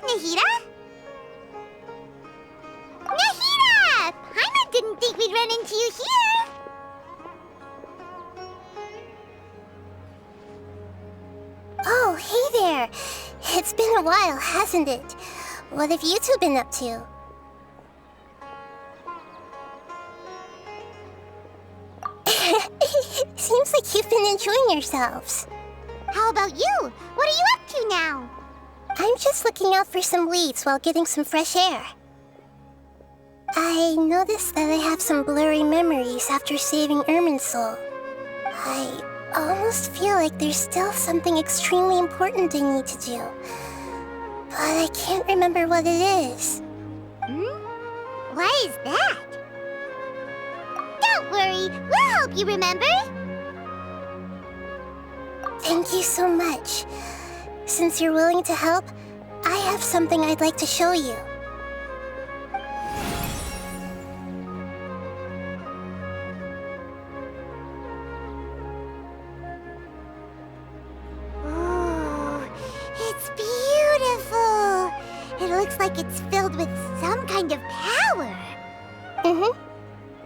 Nahida? Nahida! Paimon didn't think we'd run into you here. Oh, hey there. It's been a while, hasn't it? What have you two been up to? Seems like you've been enjoying yourselves. How about you? What are you up to now? I'm just looking out for some leads while getting some fresh air. I noticed that I have some blurry memories after saving Ermin's soul. I almost feel like there's still something extremely important I need to do. But I can't remember what it is. What is that? Don't worry, we'll help you remember. Thank you so much. Since you're willing to help, I have something I'd like to show you. Oh, it's beautiful. It looks like it's filled with some kind of power.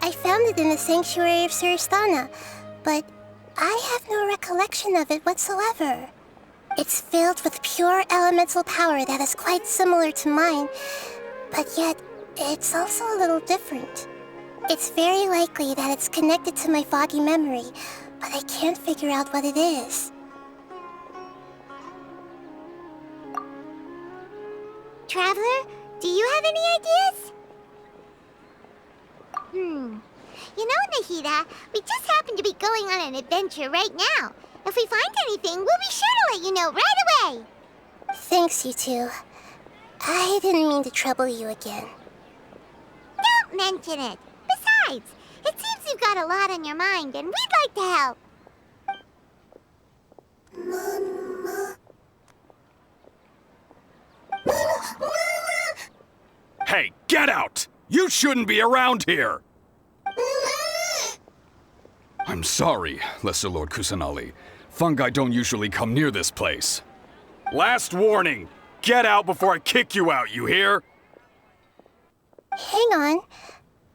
I found it in the sanctuary of Suristana, but I have no recollection of it whatsoever. It's filled with pure elemental power that is quite similar to mine, but yet it's also a little different. It's very likely that it's connected to my foggy memory, but I can't figure out what it is. Traveler, do you have any ideas? You know, Nahida, we just happen to be going on an adventure right now. If we find anything, we'll be sure to let you know right away. Thanks, you two. I didn't mean to trouble you again. Don't mention it. Besides, it seems you've got a lot on your mind, and we'd like to help. Hey, get out! You shouldn't be around here! I'm sorry, Lesser Lord Kusanali. Fungi don't usually come near this place. Last warning! Get out before I kick you out, you hear? Hang on.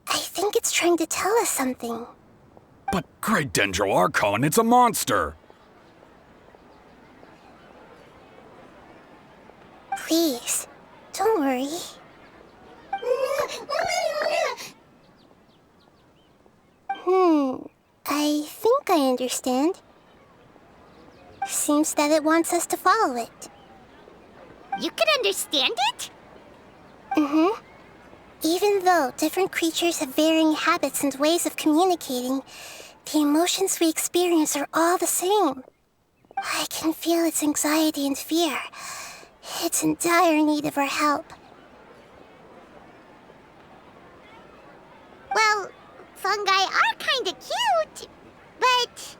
I think it's trying to tell us something. But Great Dendro Archon, it's a monster! Please, don't worry. I think I understand. Seems that it wants us to follow it. You can understand it? Even though different creatures have varying habits and ways of communicating, the emotions we experience are all the same. I can feel its anxiety and fear. It's in dire need of our help. Well, fungi are kinda cute, but...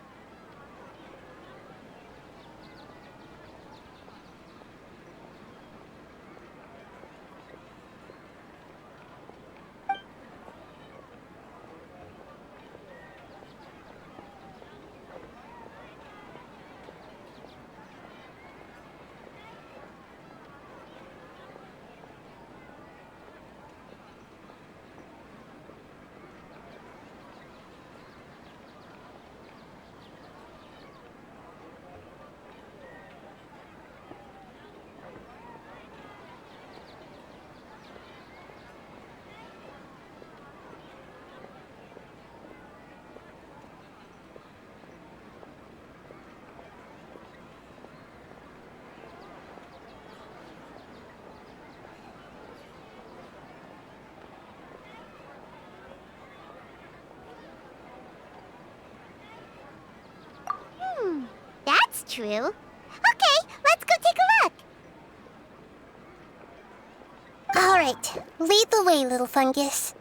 That's true. Okay, let's go take a look. All right, lead the way, little fungus.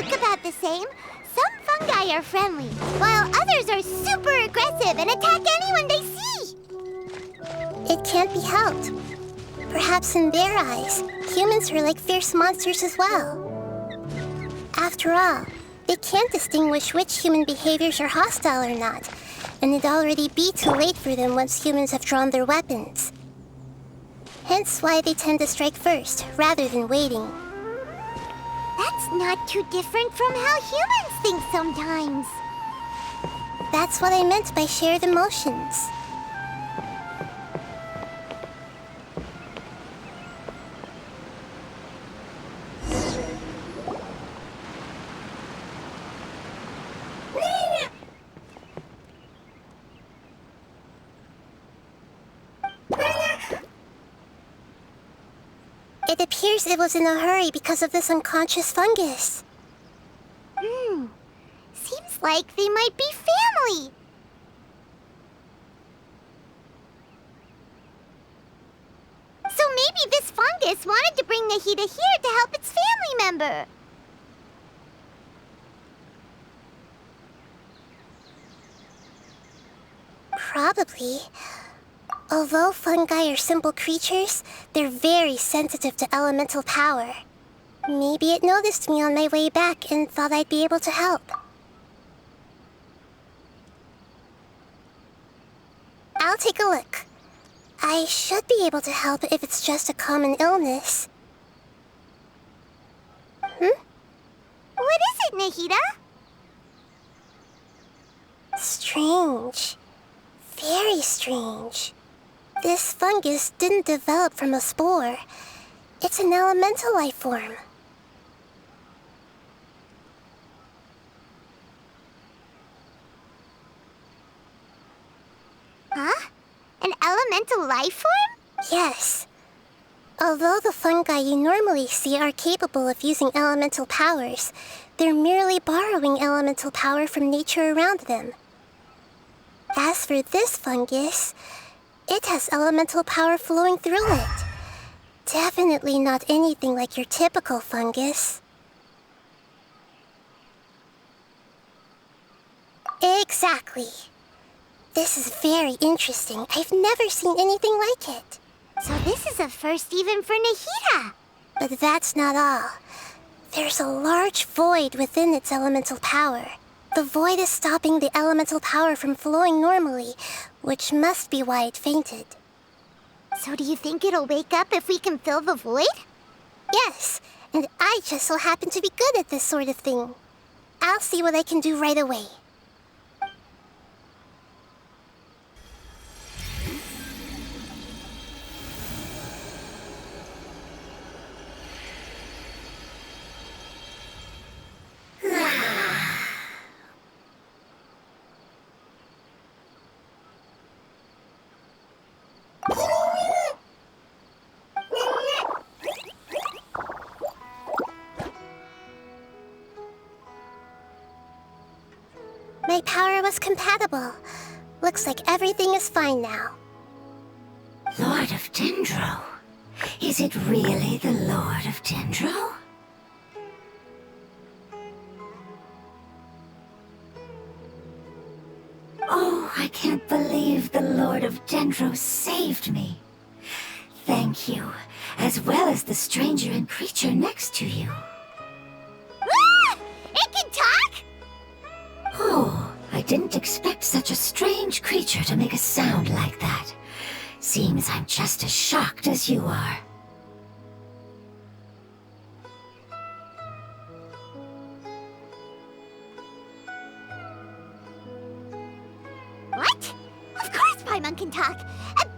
look about the same. Some fungi are friendly, while others are super aggressive and attack anyone they see. It can't be helped. Perhaps in their eyes, humans are like fierce monsters as well. After all, they can't distinguish which human behaviors are hostile or not, and it'd already be too late for them once humans have drawn their weapons. Hence why they tend to strike first, rather than waiting. That's not too different from how humans think sometimes. That's what I meant by shared emotions. It appears it was in a hurry because of this unconscious fungus. Seems like they might be family. So maybe this fungus wanted to bring Nahida here to help its family member. Probably. Although fungi are simple creatures, they're very sensitive to elemental power. Maybe it noticed me on my way back and thought I'd be able to help. I'll take a look. I should be able to help if it's just a common illness. What is it, Nahida? Strange. Very strange. This fungus didn't develop from a spore. It's an elemental life form. Huh? An elemental life form? Yes. Although the fungi you normally see are capable of using elemental powers, they're merely borrowing elemental power from nature around them. As for this fungus, it has elemental power flowing through it. Definitely not anything like your typical fungus. Exactly. This is very interesting. I've never seen anything like it. So this is a first even for Nahida. But that's not all. There's a large void within its elemental power. The void is stopping the elemental power from flowing normally, which must be why it fainted. So do you think it'll wake up if we can fill the void? Yes, and I just so happen to be good at this sort of thing. I'll see what I can do right away. My power was compatible. Looks like everything is fine now. Lord of Dendro? Is it really the Lord of Dendro? Oh, I can't believe the Lord of Dendro saved me. Thank you, as well as the stranger and creature next to you. Ah! It can talk? Oh, I didn't expect such a strange creature to make a sound like that. Seems I'm just as shocked as you are. What? Of course Paimon can talk.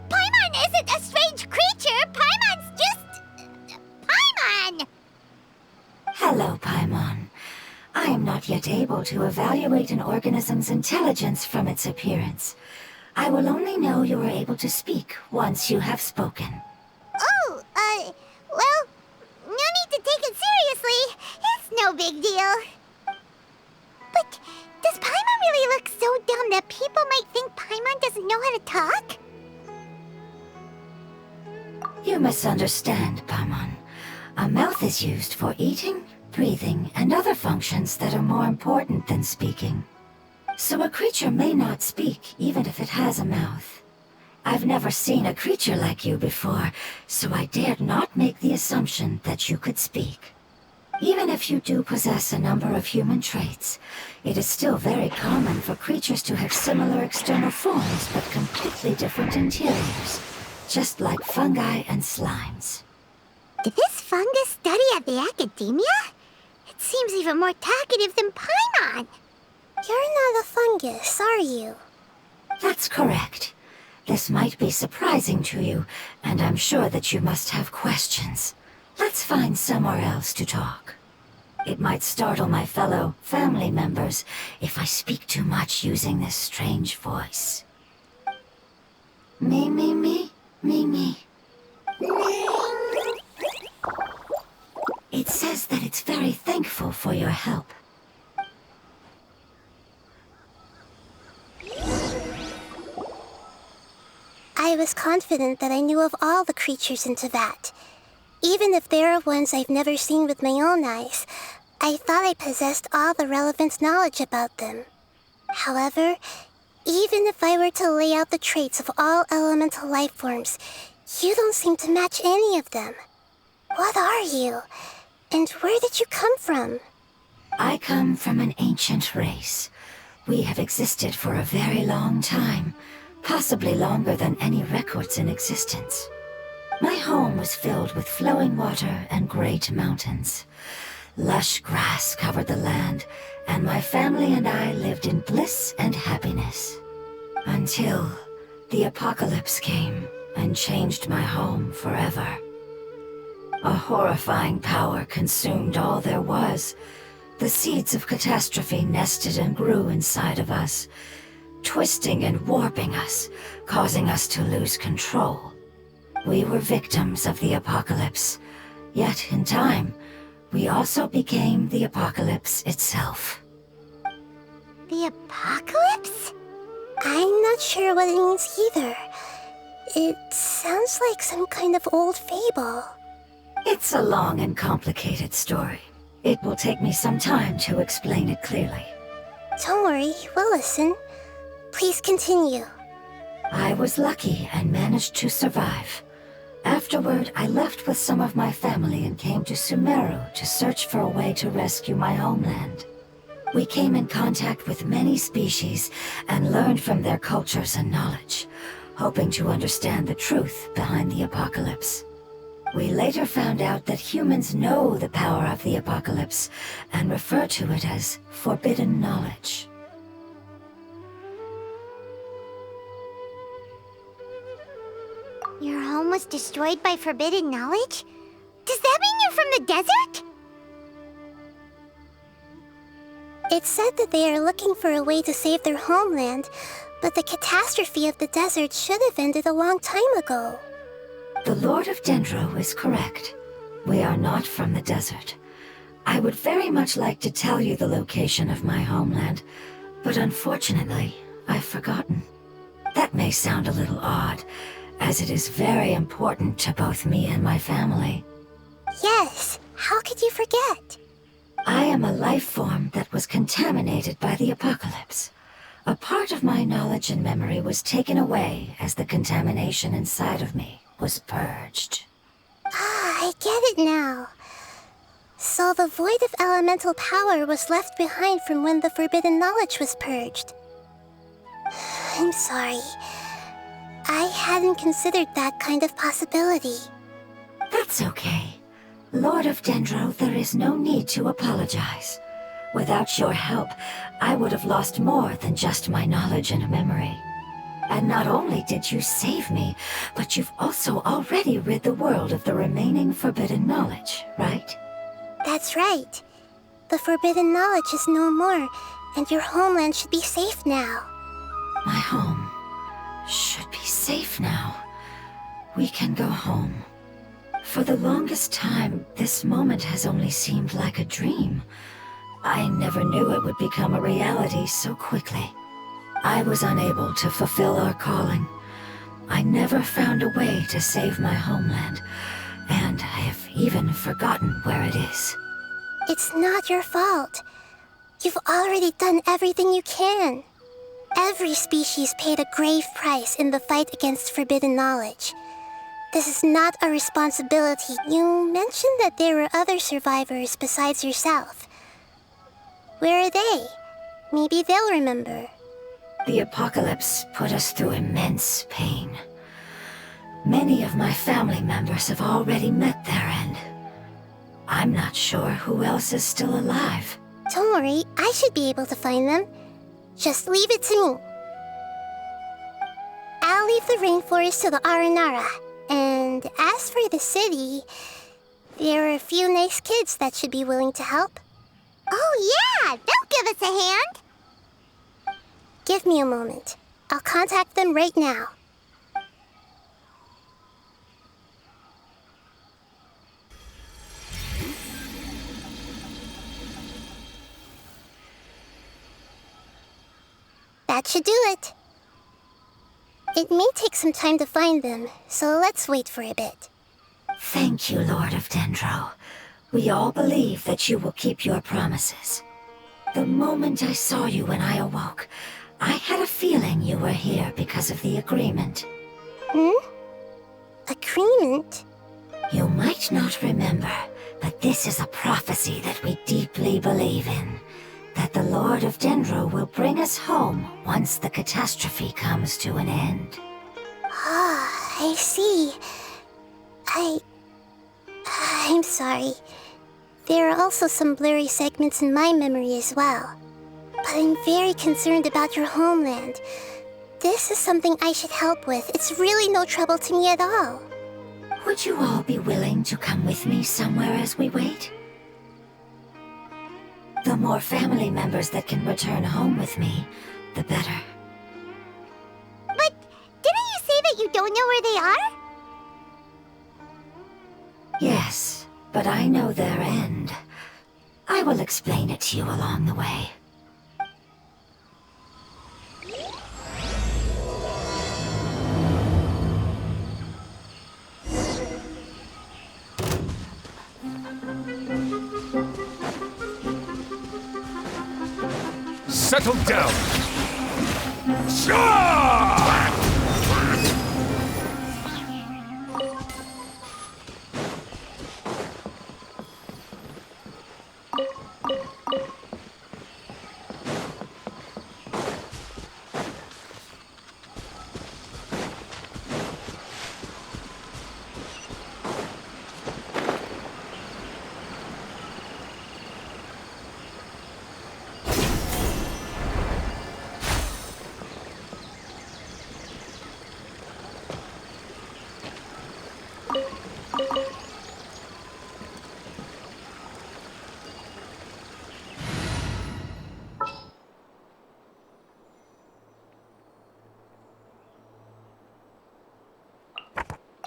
Paimon isn't a strange creature. Paimon's just... Paimon! Hello, Paimon. I am not yet able to evaluate an organism's intelligence from its appearance. I will only know you are able to speak once you have spoken. Oh, well, no need to take it seriously. It's no big deal. But does Paimon really look so dumb that people might think Paimon doesn't know how to talk? You misunderstand, Paimon. A mouth is used for eating breathing, and other functions that are more important than speaking. So a creature may not speak even if it has a mouth. I've never seen a creature like you before, so I dared not make the assumption that you could speak. Even if you do possess a number of human traits, it is still very common for creatures to have similar external forms but completely different interiors, just like fungi and slimes. Did this fungus study at the academia? It seems even more talkative than Paimon. You're not a fungus, are you? That's correct. This might be surprising to you, and I'm sure that you must have questions. Let's find somewhere else to talk. It might startle my fellow family members if I speak too much using this strange voice. Me, me, me, me, me. It says that it's very thankful for your help. I was confident that I knew of all the creatures in Teyvat. Even if there are ones I've never seen with my own eyes, I thought I possessed all the relevant knowledge about them. However, even if I were to lay out the traits of all elemental life forms, you don't seem to match any of them. What are you? And where did you come from? I come from an ancient race. We have existed for a very long time, possibly longer than any records in existence. My home was filled with flowing water and great mountains. Lush grass covered the land, and my family and I lived in bliss and happiness. Until the apocalypse came and changed my home forever. A horrifying power consumed all there was. The seeds of catastrophe nested and grew inside of us, twisting and warping us, causing us to lose control. We were victims of the apocalypse, yet in time, we also became the apocalypse itself. The apocalypse? I'm not sure what it means either. It sounds like some kind of old fable. It's a long and complicated story. It will take me some time to explain it clearly. Don't worry, we'll listen. Please continue. I was lucky and managed to survive. Afterward, I left with some of my family and came to Sumeru to search for a way to rescue my homeland. We came in contact with many species and learned from their cultures and knowledge, hoping to understand the truth behind the apocalypse. We later found out that humans know the power of the apocalypse and refer to it as forbidden knowledge. Your home was destroyed by forbidden knowledge? Does that mean you're from the desert? It said that they are looking for a way to save their homeland, but the catastrophe of the desert should have ended a long time ago. The Lord of Dendro is correct. We are not from the desert. I would very much like to tell you the location of my homeland, but unfortunately, I've forgotten. That may sound a little odd, as it is very important to both me and my family. Yes, how could you forget? I am a life form that was contaminated by the apocalypse. A part of my knowledge and memory was taken away as the contamination inside of me was purged. Ah, I get it now. So the void of elemental power was left behind from when the forbidden knowledge was purged. I'm sorry. I hadn't considered that kind of possibility. That's okay. Lord of Dendro, there is no need to apologize. Without your help, I would have lost more than just my knowledge and memory. And not only did you save me, but you've also already rid the world of the remaining forbidden knowledge, right? That's right. The forbidden knowledge is no more, and your homeland should be safe now. My home should be safe now. We can go home. For the longest time, this moment has only seemed like a dream. I never knew it would become a reality so quickly. I was unable to fulfill our calling. I never found a way to save my homeland, and I have even forgotten where it is. It's not your fault. You've already done everything you can. Every species paid a grave price in the fight against forbidden knowledge. This is not a responsibility. You mentioned that there were other survivors besides yourself. Where are they? Maybe they'll remember. The apocalypse put us through immense pain. Many of my family members have already met their end. I'm not sure who else is still alive. Don't worry, I should be able to find them. Just leave it to me. I'll leave the rainforest to the Aranara. And as for the city, there are a few nice kids that should be willing to help. Oh yeah, they'll give us a hand. Give me a moment. I'll contact them right now. That should do it. It may take some time to find them, so let's wait for a bit. Thank you, Lord of Dendro. We all believe that you will keep your promises. The moment I saw you when I awoke, I had a feeling you were here because of the agreement. Agreement? You might not remember, but this is a prophecy that we deeply believe in. That the Lord of Dendro will bring us home once the catastrophe comes to an end. Ah, I see. I'm sorry. There are also some blurry segments in my memory as well. But I'm very concerned about your homeland. This is something I should help with. It's really no trouble to me at all. Would you all be willing to come with me somewhere as we wait? The more family members that can return home with me, the better. But didn't you say that you don't know where they are? Yes, but I know their end. I will explain it to you along the way. Settle down! Shah!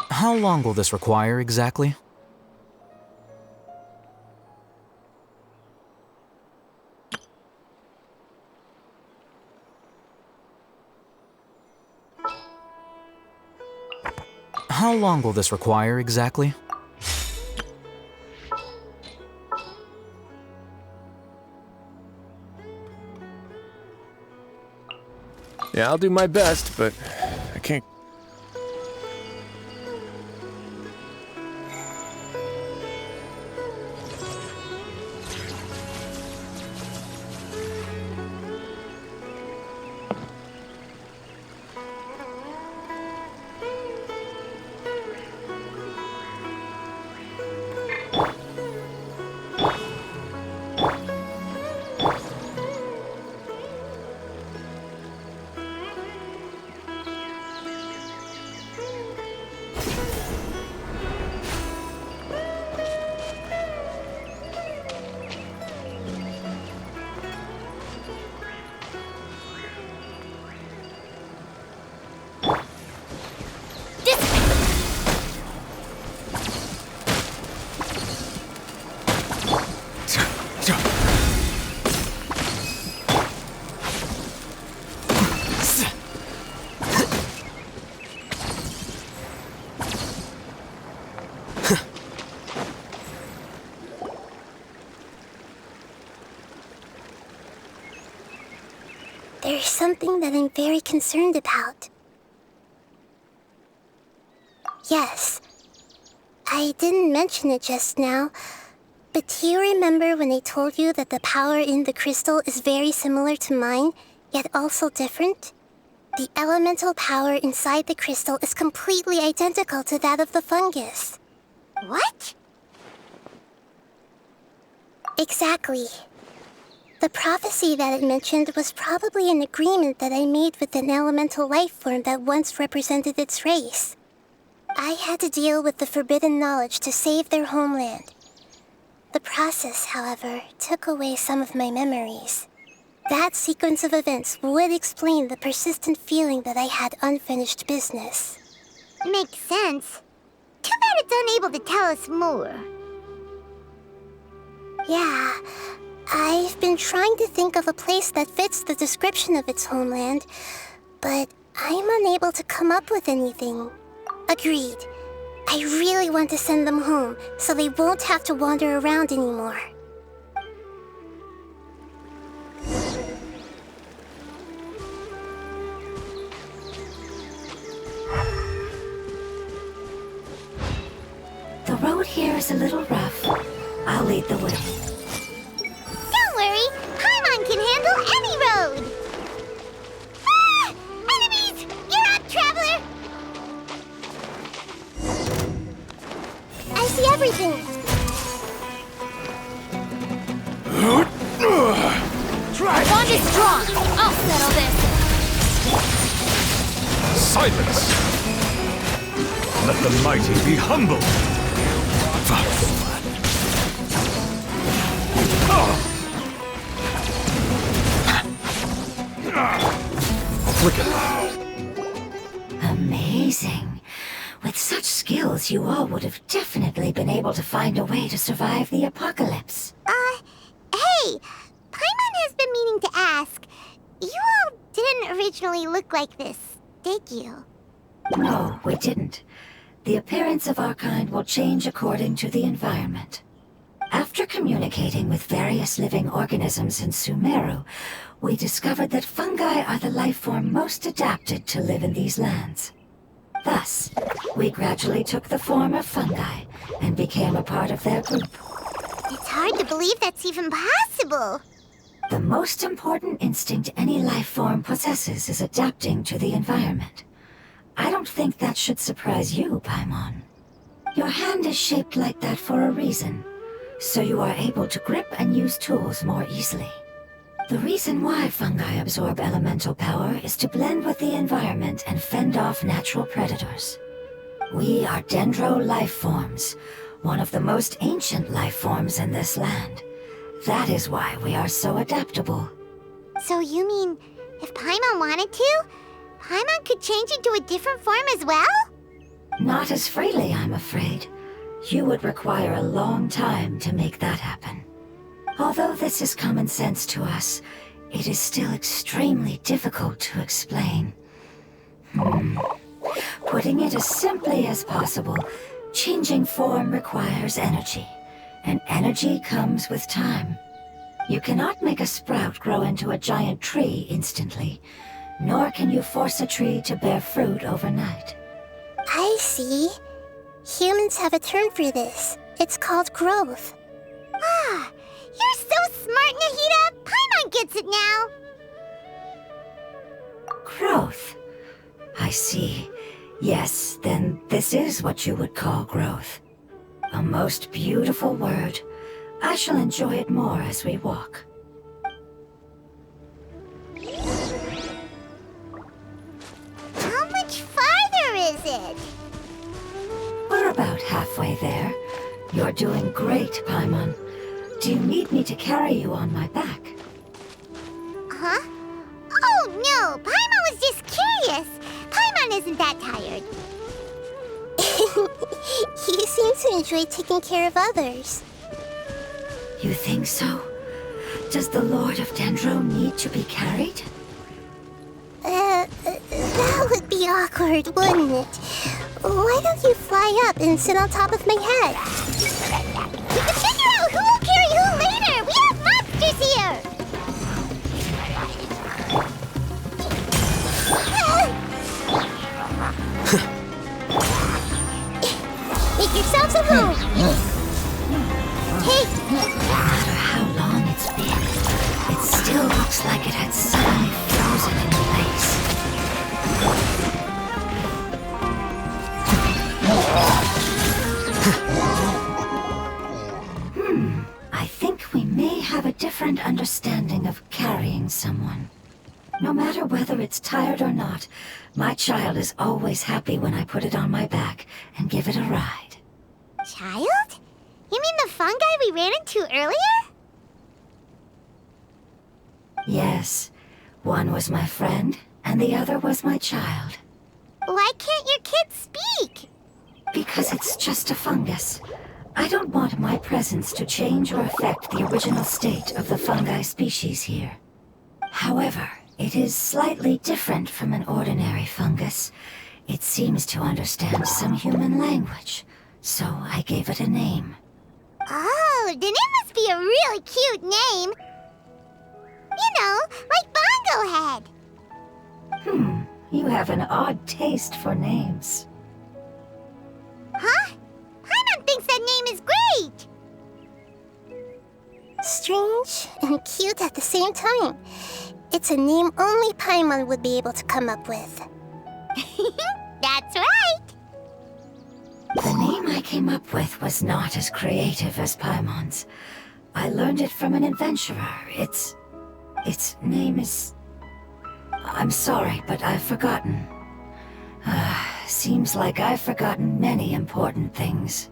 How long will this require exactly? How long will this require exactly? Yeah, I'll do my best, but I can't. something that I'm very concerned about. Yes. I didn't mention it just now, but do you remember when I told you that the power in the crystal is very similar to mine, yet also different? The elemental power inside the crystal is completely identical to that of the fungus. What? Exactly. The prophecy that it mentioned was probably an agreement that I made with an elemental life form that once represented its race. I had to deal with the forbidden knowledge to save their homeland. The process, however, took away some of my memories. That sequence of events would explain the persistent feeling that I had unfinished business. Makes sense. Too bad it's unable to tell us more. Yeah, I've been trying to think of a place that fits the description of its homeland, but I'm unable to come up with anything. Agreed. I really want to send them home, so they won't have to wander around anymore. The road here is a little rough. I'll lead the way. Don't worry, Paimon can handle any road! Ah! Enemies! You're up, Traveler! I see everything! My bond is strong. I'll settle this. Silence! Let the mighty be humble! Amazing. With such skills, you all would have definitely been able to find a way to survive the apocalypse. Hey! Paimon has been meaning to ask. You all didn't originally look like this, did you? No, we didn't. The appearance of our kind will change according to the environment. After communicating with various living organisms in Sumeru, we discovered that fungi are the life form most adapted to live in these lands. Thus, we gradually took the form of fungi and became a part of their group. It's hard to believe that's even possible. The most important instinct any life form possesses is adapting to the environment. I don't think that should surprise you, Paimon. Your hand is shaped like that for a reason, so you are able to grip and use tools more easily. The reason why fungi absorb elemental power is to blend with the environment and fend off natural predators. We are dendro life forms, one of the most ancient life forms in this land. That is why we are so adaptable. So you mean, if Paimon wanted to, Paimon could change into a different form as well? Not as freely, I'm afraid. You would require a long time to make that happen. Although this is common sense to us, it is still extremely difficult to explain. Putting it as simply as possible, changing form requires energy, and energy comes with time. You cannot make a sprout grow into a giant tree instantly, nor can you force a tree to bear fruit overnight. I see. Humans have a term for this. It's called growth. Ah, you're so smart, Nahida! Paimon gets it now! Growth. I see. Yes, then this is what you would call growth. A most beautiful word. I shall enjoy it more as we walk. How much farther is it? We're about halfway there. You're doing great, Paimon. Do you need me to carry you on my back? Huh? Oh no, Paimon was just curious. Paimon isn't that tired. You seem to enjoy taking care of others. You think so? Does the Lord of Dendro need to be carried? That would be awkward, wouldn't it? Why don't you fly up and sit on top of my head? We can figure out who will carry who later! We have monsters here! No matter whether it's tired or not, my child is always happy when I put it on my back and give it a ride. Child? You mean the fungi we ran into earlier? Yes. One was my friend, and the other was my child. Why can't your kid speak? Because it's just a fungus. I don't want my presence to change or affect the original state of the fungi species here. However, it is slightly different from an ordinary fungus. It seems to understand some human language, so I gave it a name. Oh, then it must be a really cute name. You know, like Bongo Head. You have an odd taste for names. Huh? Paimon thinks that name is great. Strange and cute at the same time. It's a name only Paimon would be able to come up with. That's right. The name I came up with was not as creative as Paimon's. I learned it from an adventurer. Its name is... I'm sorry, but I've forgotten. Seems like I've forgotten many important things.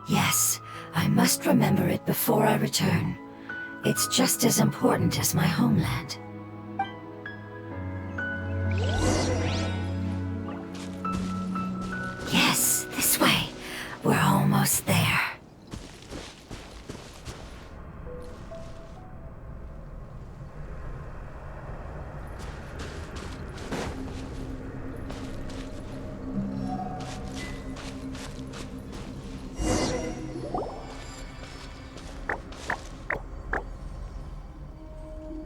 Yes, I must remember it before I return. It's just as important as my homeland. Yes, this way. We're almost there.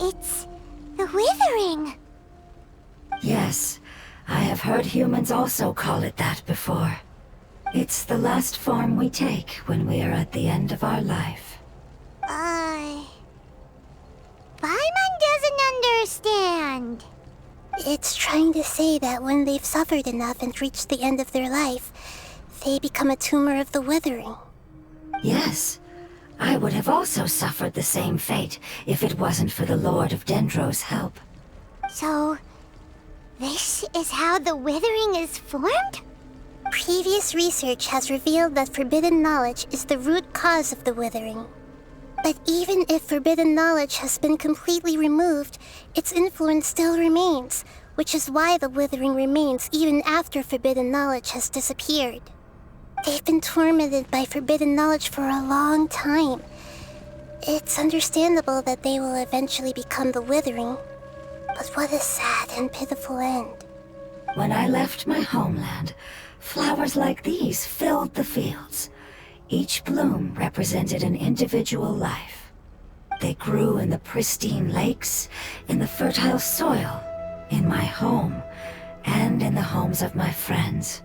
It's the withering. Yes, I have heard humans also call it that before. It's the last form we take when we are at the end of our life. Paimon doesn't understand. It's trying to say that when they've suffered enough and reached the end of their life, they become a tumor of the withering. Yes, I would have also suffered the same fate if it wasn't for the Lord of Dendro's help. So, this is how the withering is formed? Previous research has revealed that forbidden knowledge is the root cause of the withering. But even if forbidden knowledge has been completely removed, its influence still remains, which is why the withering remains even after forbidden knowledge has disappeared. They've been tormented by forbidden knowledge for a long time. It's understandable that they will eventually become the withering. But what a sad and pitiful end. When I left my homeland, flowers like these filled the fields. Each bloom represented an individual life. They grew in the pristine lakes, in the fertile soil, in my home, and in the homes of my friends.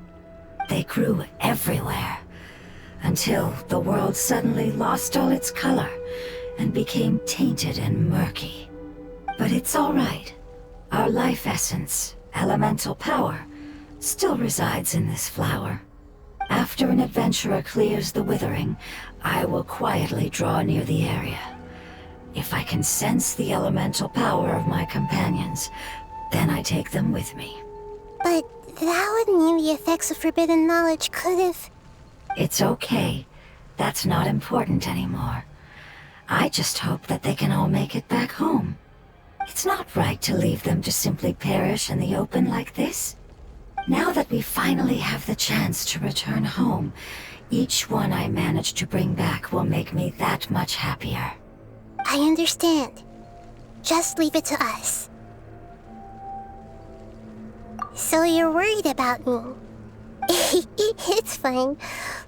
They grew everywhere, until the world suddenly lost all its color and became tainted and murky. But it's all right. Our life essence, elemental power, still resides in this flower. After an adventurer clears the withering, I will quietly draw near the area. If I can sense the elemental power of my companions, then I take them with me. But that would mean the effects of forbidden knowledge could have... It's okay. That's not important anymore. I just hope that they can all make it back home. It's not right to leave them to simply perish in the open like this. Now that we finally have the chance to return home, each one I manage to bring back will make me that much happier. I understand. Just leave it to us. So you're worried about me? It's fine.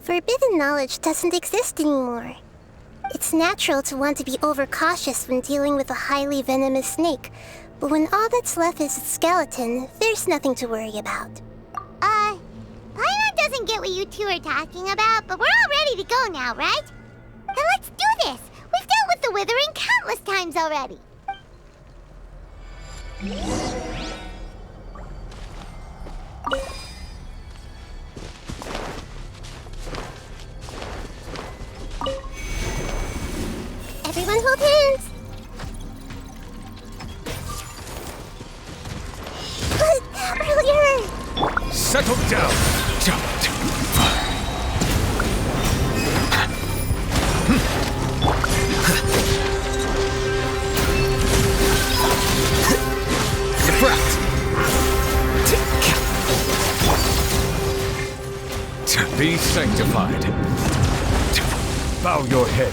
Forbidden knowledge doesn't exist anymore. It's natural to want to be overcautious when dealing with a highly venomous snake, but when all that's left is its skeleton, there's nothing to worry about. Paimon doesn't get what you two are talking about, but we're all ready to go now, right? Then let's do this! We've dealt with the withering countless times already! Everyone hold Settle down! Be sanctified. Bow your head.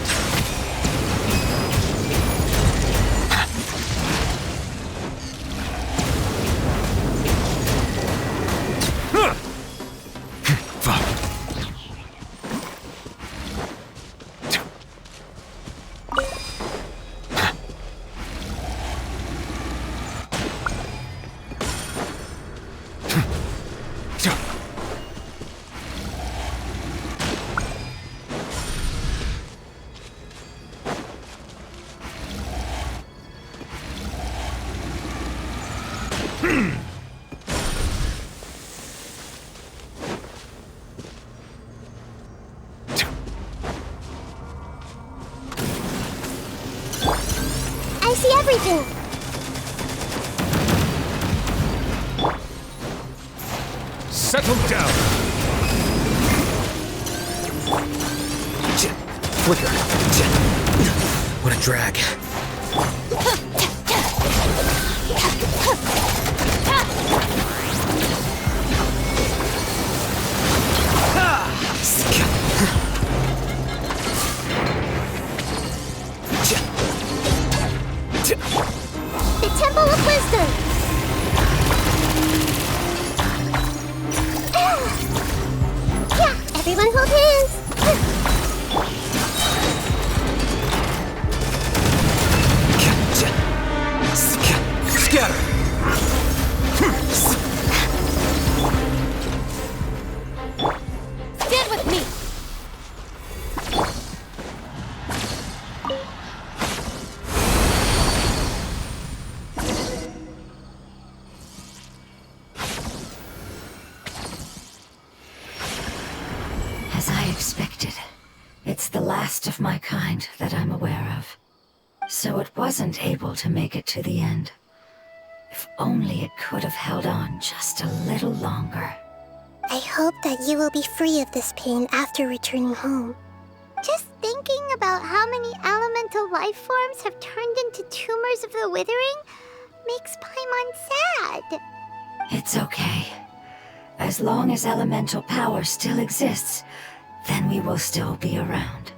I see everything. Settle down! Flicker. What a drag. The Temple of Wisdom. Yeah, everyone hold hands. Scatter! Stand with me! As I expected, it's the last of my kind that I'm aware of. So it wasn't able to make it to the end. If only it could have held on just a little longer. I hope that you will be free of this pain after returning home. Just thinking about how many elemental life forms have turned into tumors of the withering makes Paimon sad. It's okay. As long as elemental power still exists, then we will still be around.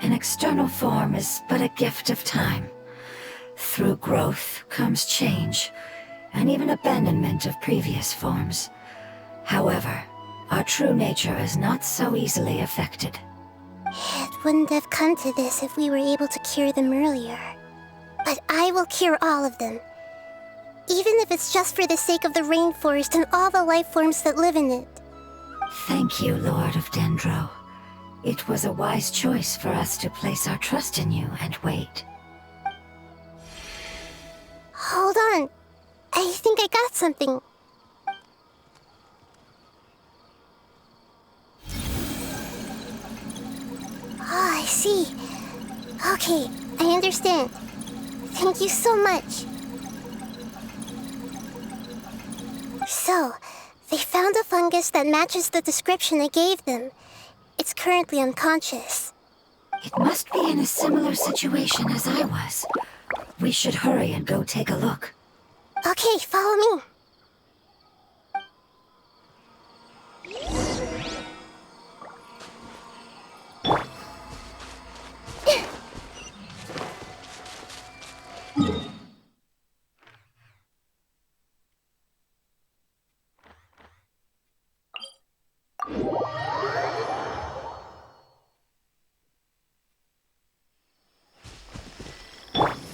An external form is but a gift of time. Through growth comes change, and even abandonment of previous forms. However, our true nature is not so easily affected. It wouldn't have come to this if we were able to cure them earlier. But I will cure all of them. Even if it's just for the sake of the rainforest and all the life forms that live in it. Thank you, Lord of Dendro. It was a wise choice for us to place our trust in you and wait. Hold on. I think I got something. Oh, I see. Okay, I understand. Thank you so much. So, they found a fungus that matches the description I gave them. It's currently unconscious. It must be in a similar situation as I was. We should hurry and go take a look. Okay, follow me.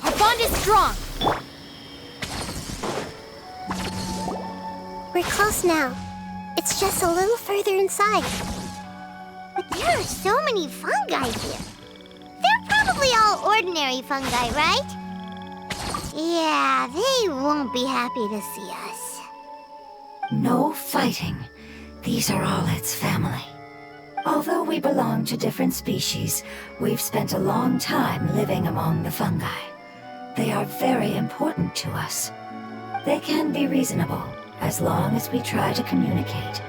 Our bond is strong! We're close now. It's just a little further inside. But there are so many fungi here. They're probably all ordinary fungi, right? Yeah, they won't be happy to see us. No fighting. These are all its family. Although we belong to different species, we've spent a long time living among the fungi. They are very important to us. They can be reasonable, as long as we try to communicate.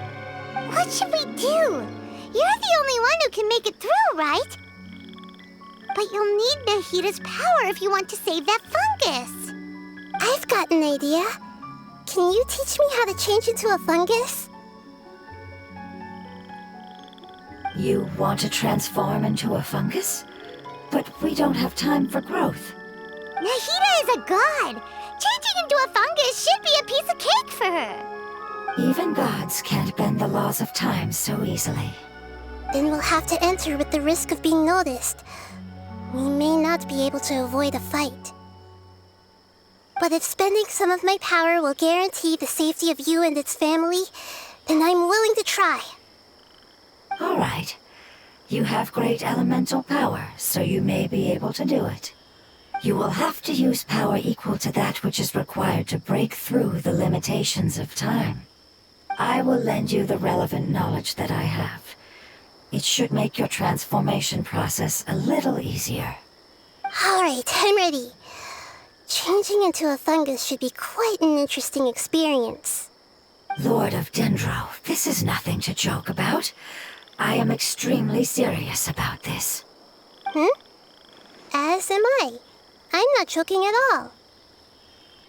What should we do? You're the only one who can make it through, right? But you'll need Nahida's power if you want to save that fungus. I've got an idea. Can you teach me how to change into a fungus? You want to transform into a fungus? But we don't have time for growth. Nahida is a god. Changing into a fungus should be a piece of cake for her. Even gods can't bend the laws of time so easily. Then we'll have to enter with the risk of being noticed. We may not be able to avoid a fight. But if spending some of my power will guarantee the safety of you and its family, then I'm willing to try. All right. You have great elemental power, so you may be able to do it. You will have to use power equal to that which is required to break through the limitations of time. I will lend you the relevant knowledge that I have. It should make your transformation process a little easier. All right, I'm ready. Changing into a fungus should be quite an interesting experience. Lord of Dendro, this is nothing to joke about. I am extremely serious about this. As am I. I'm not joking at all.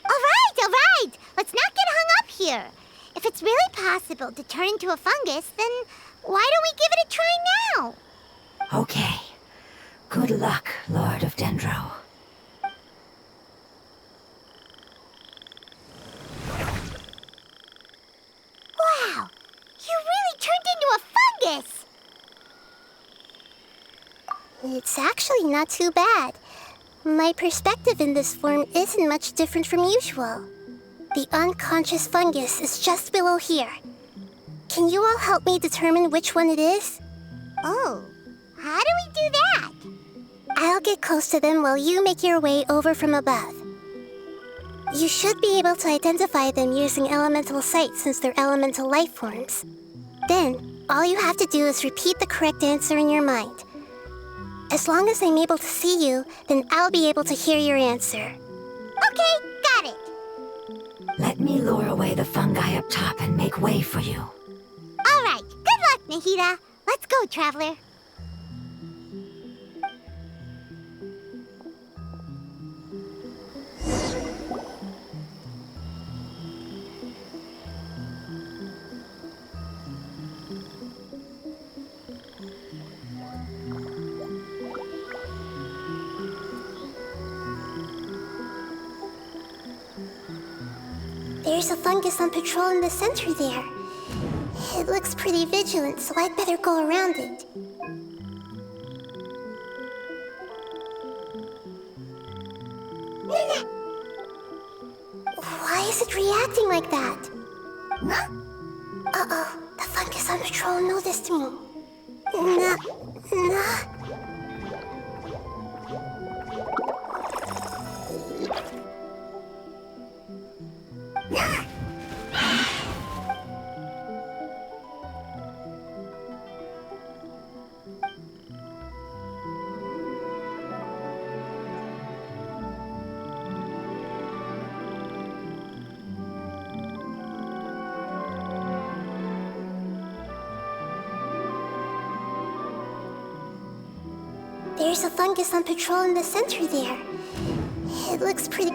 All right. Let's not get hung up here. If it's really possible to turn into a fungus, then why don't we give it a try now? Okay. Good luck, Lord of Dendro. Wow, you really turned into a fungus! It's actually not too bad. My perspective in this form isn't much different from usual. The unconscious fungus is just below here. Can you all help me determine which one it is? Oh, how do we do that? I'll get close to them while you make your way over from above. You should be able to identify them using elemental sight since they're elemental life forms. Then, all you have to do is repeat the correct answer in your mind. As long as I'm able to see you, then I'll be able to hear your answer. Okay, got it. Let me lure away the fungi up top and make way for you. All right, good luck, Nahida. Let's go, Traveler. There's a fungus on patrol in the center there. It looks pretty vigilant, so I'd better go around it. Why is it reacting like that? Uh-oh, the fungus on patrol noticed me. Nah. There's a fungus on patrol in the center there. It looks pretty...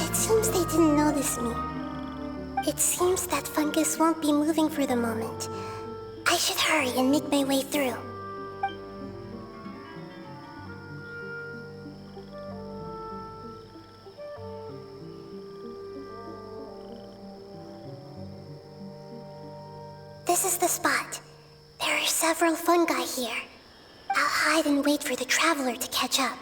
It seems they didn't notice me. It seems that fungus won't be moving for the moment. I should hurry and make my way through. This is the spot. There are several fungi here. I'll hide and wait for the traveler to catch up.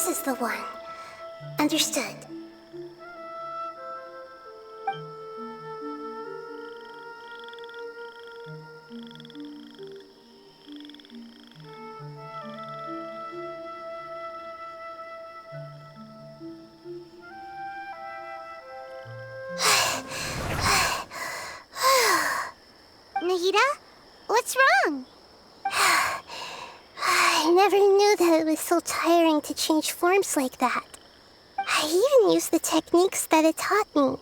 this is the one. Understood. Nahida? What's wrong? I never knew that it was so tiring to change forms like that. I even used the techniques that it taught me.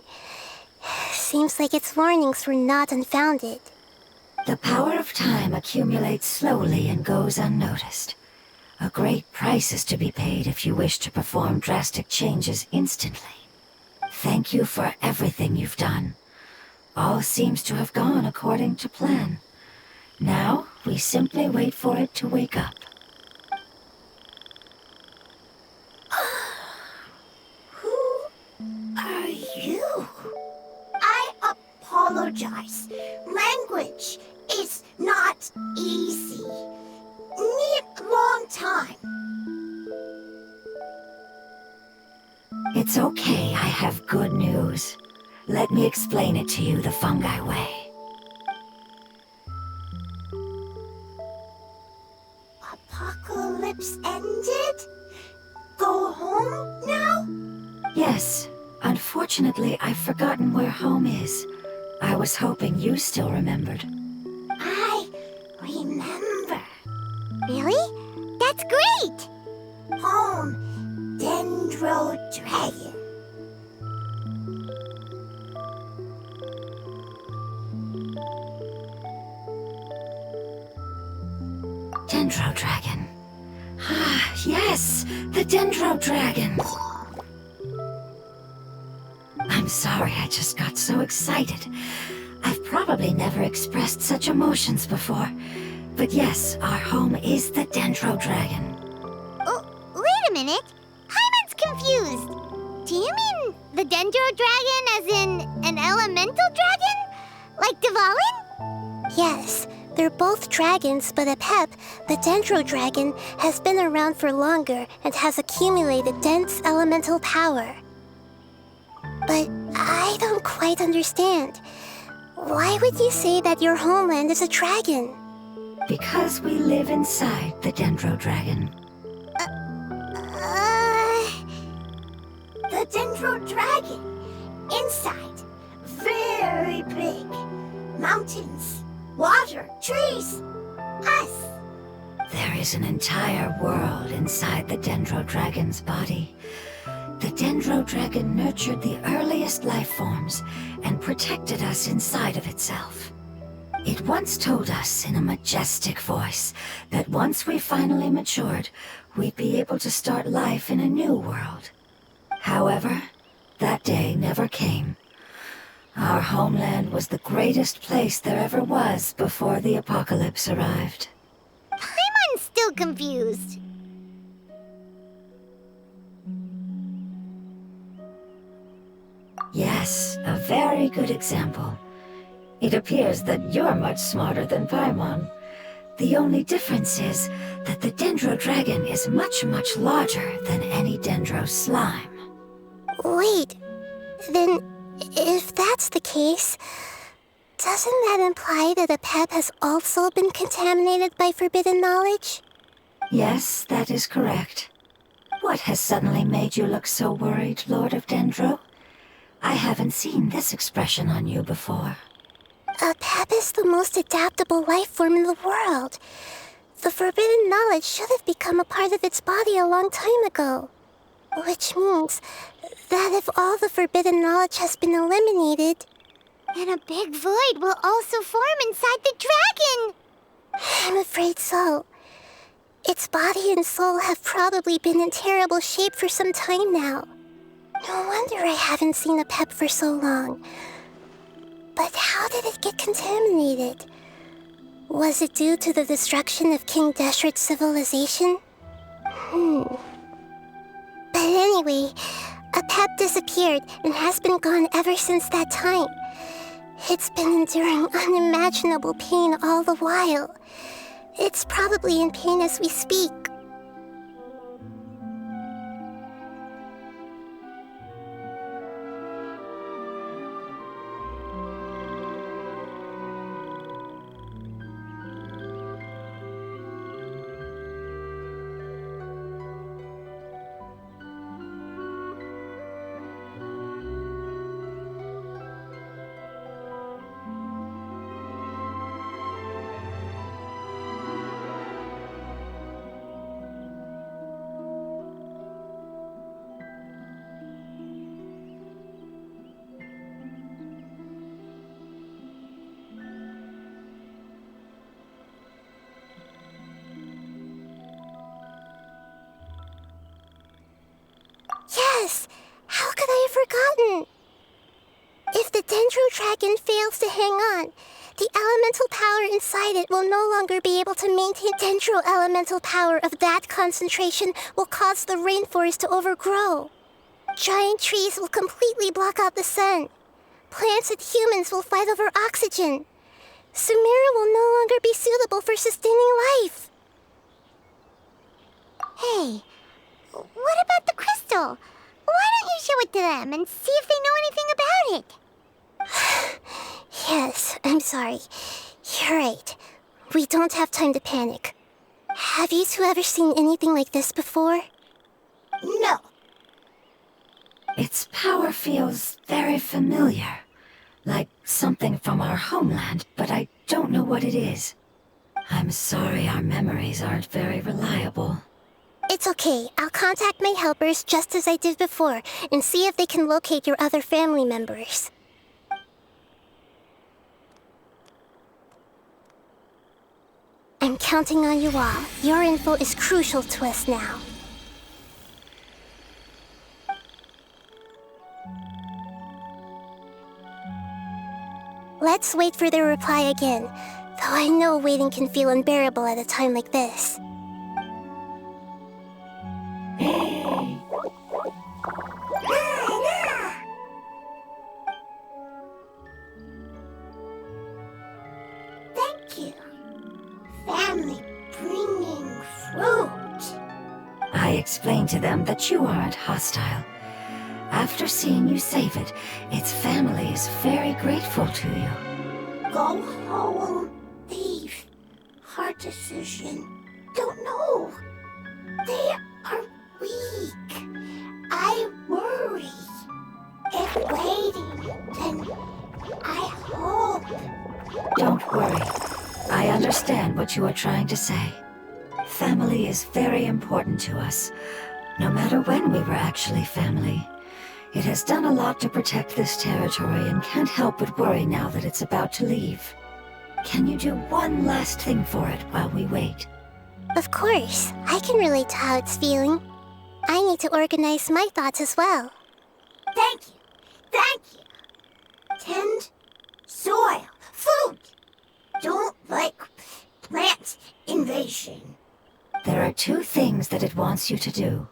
Seems like its warnings were not unfounded. The power of time accumulates slowly and goes unnoticed. A great price is to be paid if you wish to perform drastic changes instantly. Thank you for everything you've done. All seems to have gone according to plan. Now, we simply wait for it to wake up. Who are you? I apologize. Language is not easy. Need long time. It's okay, I have good news. Let me explain it to you the fungi way. Apocalypse ended? Go home now? Yes, unfortunately, I've forgotten where home is. I was hoping you still remembered. I remember. Really? That's great! Home, Dendro Dragon. Dendro Dragon. Ah, yes, the Dendro Dragon. I'm sorry, I just got so excited. I've probably never expressed such emotions before. But yes, our home is the Dendro Dragon. Oh, wait a minute. Paimon's confused. Do you mean the Dendro Dragon as in an elemental dragon? Like Dvalin? Yes, they're both dragons, but Apep, the Dendro Dragon, has been around for longer and has accumulated dense elemental power. But I don't quite understand. Why would you say that your homeland is a dragon? Because we live inside the Dendro Dragon. The Dendro Dragon. Inside. Very big. Mountains. Water. Trees. Us. There is an entire world inside the Dendro Dragon's body. The Dendro Dragon nurtured the earliest life forms and protected us inside of itself. It once told us in a majestic voice that once we finally matured, we'd be able to start life in a new world. However, that day never came. Our homeland was the greatest place there ever was before the apocalypse arrived. Paimon's still confused. Yes, a very good example. It appears that you're much smarter than Paimon. The only difference is that the Dendro Dragon is much, much larger than any Dendro slime. Wait, then if that's the case, doesn't that imply that Apep has also been contaminated by forbidden knowledge? Yes, that is correct. What has suddenly made you look so worried, Lord of Dendro? I haven't seen this expression on you before. Apep is the most adaptable life form in the world. The forbidden knowledge should have become a part of its body a long time ago. Which means that if all the forbidden knowledge has been eliminated, then a big void will also form inside the dragon! I'm afraid so. Its body and soul have probably been in terrible shape for some time now. No wonder I haven't seen Apep for so long. But how did it get contaminated? Was it due to the destruction of King Deshret's civilization? But anyway, Apep disappeared and has been gone ever since that time. It's been enduring unimaginable pain all the while. It's probably in pain as we speak. Yes, how could I have forgotten? If the Dendro Dragon fails to hang on, the elemental power inside it will no longer be able to maintain. Dendro elemental power of that concentration will cause the rainforest to overgrow. Giant trees will completely block out the sun. Plants and humans will fight over oxygen. Sumeru will no longer be suitable for sustaining life. Hey, what about the crystal? Why don't you show it to them and see if they know anything about it? Yes, I'm sorry. You're right. We don't have time to panic. Have you two ever seen anything like this before? No. Its power feels very familiar. Like something from our homeland, but I don't know what it is. I'm sorry our memories aren't very reliable. It's okay. I'll contact my helpers just as I did before and see if they can locate your other family members. I'm counting on you all. Your info is crucial to us now. Let's wait for their reply again, though I know waiting can feel unbearable at a time like this. Thank you. Family bringing fruit. I explained to them that you aren't hostile. After seeing you save it, its family is very grateful to you. Go home, thief. Hard decision. Don't know. They are weak. I worry. If waiting, then I hope. Don't worry. I understand what you are trying to say. Family is very important to us, no matter when we were actually family. It has done a lot to protect this territory and can't help but worry now that it's about to leave. Can you do one last thing for it while we wait? Of course, I can relate to how it's feeling. I need to organize my thoughts as well. Thank you. Thank you. Tend soil, food. Don't like plant invasion. There are two things that it wants you to do.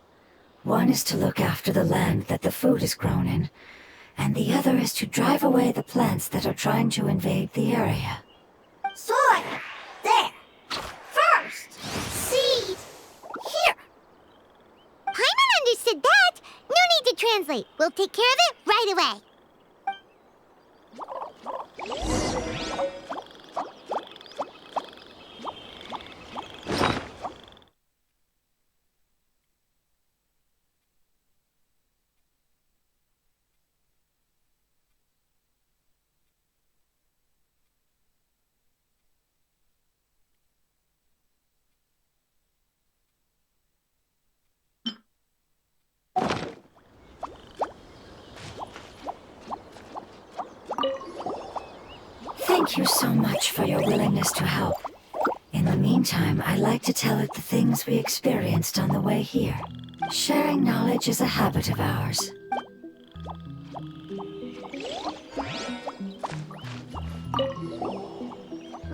One is to look after the land that the food is grown in, and the other is to drive away the plants that are trying to invade the area. Soil. There. First. Seed. Here. Paimon understood that. No need to translate. We'll take care of it right away. Thank you so much for your willingness to help. In the meantime, I'd like to tell it the things we experienced on the way here. Sharing knowledge is a habit of ours.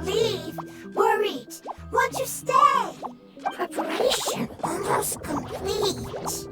Leave. Worried. Want to stay. Preparation almost complete.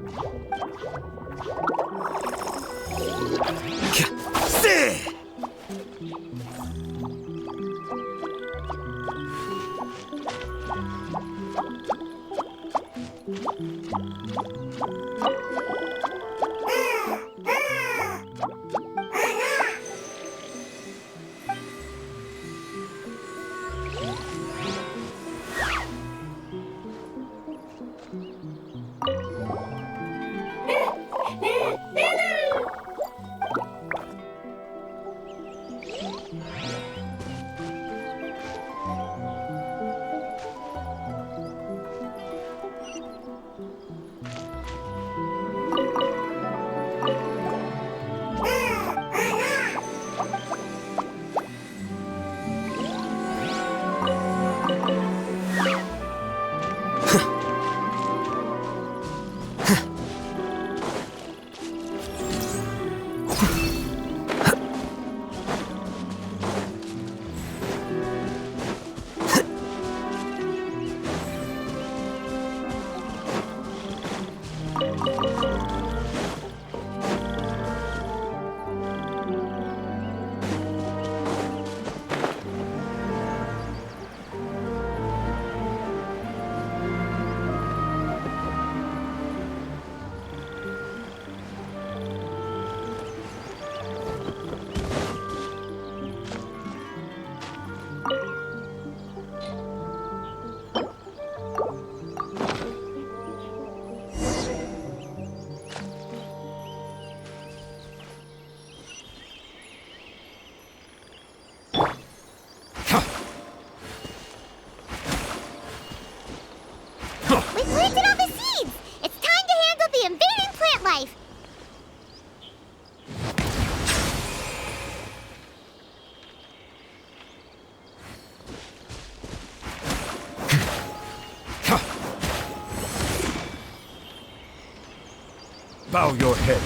Bow your head.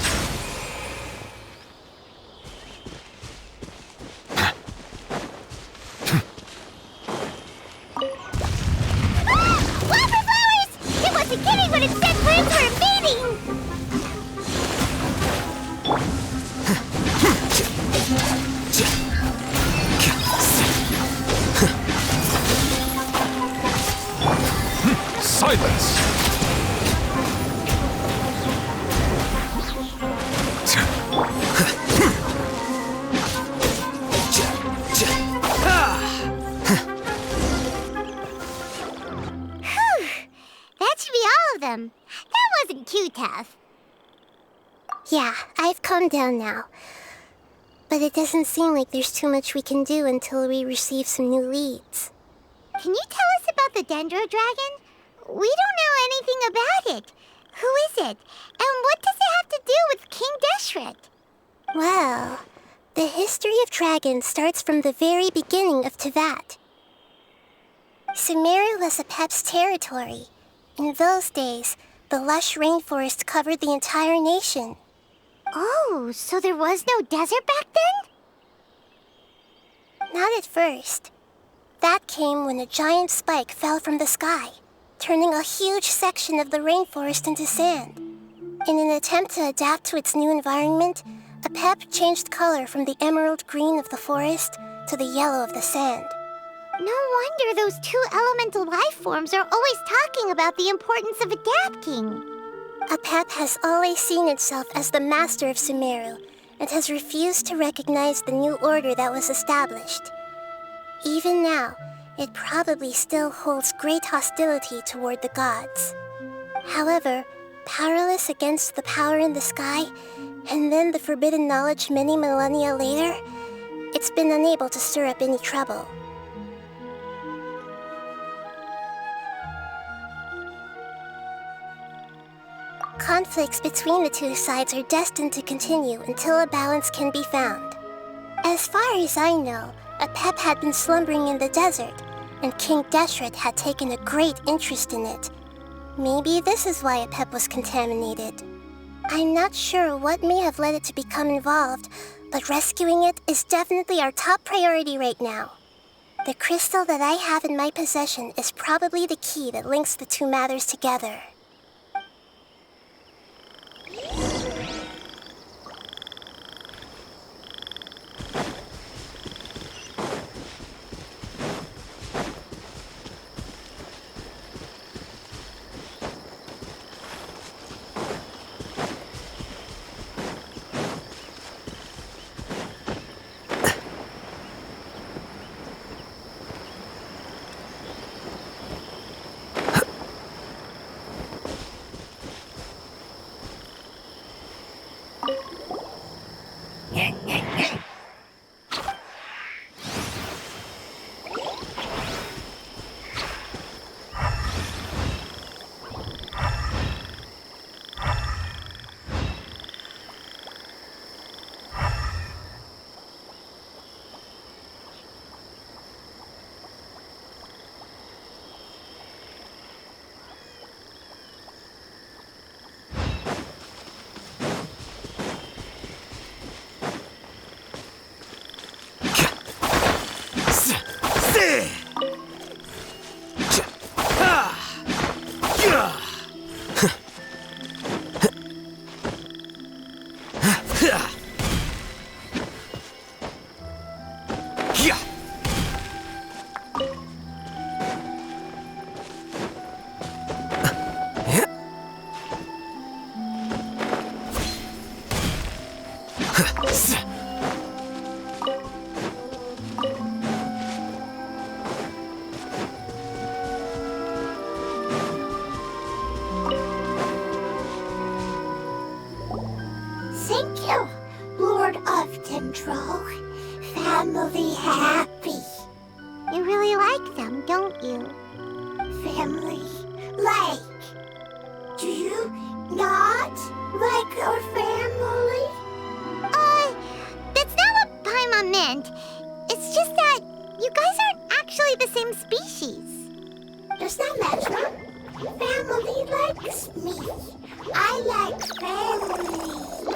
Wildflowers! It wasn't kidding when it said plants were invading! Silence! That should be all of them. That wasn't too tough. Yeah, I've calmed down now. But it doesn't seem like there's too much we can do until we receive some new leads. Can you tell us about the Dendro Dragon? We don't know anything about it. Who is it? And what does it have to do with King Deshret? Well, the history of dragons starts from the very beginning of Tevat. Sumeru was Apep's territory. In those days, the lush rainforest covered the entire nation. Oh, so there was no desert back then? Not at first. That came when a giant spike fell from the sky, turning a huge section of the rainforest into sand. In an attempt to adapt to its new environment, Apep changed color from the emerald green of the forest to the yellow of the sand. No wonder those two elemental life forms are always talking about the importance of adapting. Apep has always seen itself as the master of Sumeru and has refused to recognize the new order that was established. Even now, it probably still holds great hostility toward the gods. However, powerless against the power in the sky, and then the forbidden knowledge many millennia later, it's been unable to stir up any trouble. Conflicts between the two sides are destined to continue until a balance can be found. As far as I know, Apep had been slumbering in the desert, and King Deshret had taken a great interest in it. Maybe this is why Apep was contaminated. I'm not sure what may have led it to become involved, but rescuing it is definitely our top priority right now. The crystal that I have in my possession is probably the key that links the two matters together. Thank you, Lord of Dendro. Family happy. You really like them, don't you? Family like. Do you not like your family? That's not what Paimon meant. It's just that you guys aren't actually the same species. Does that matter? Family likes me. I like family.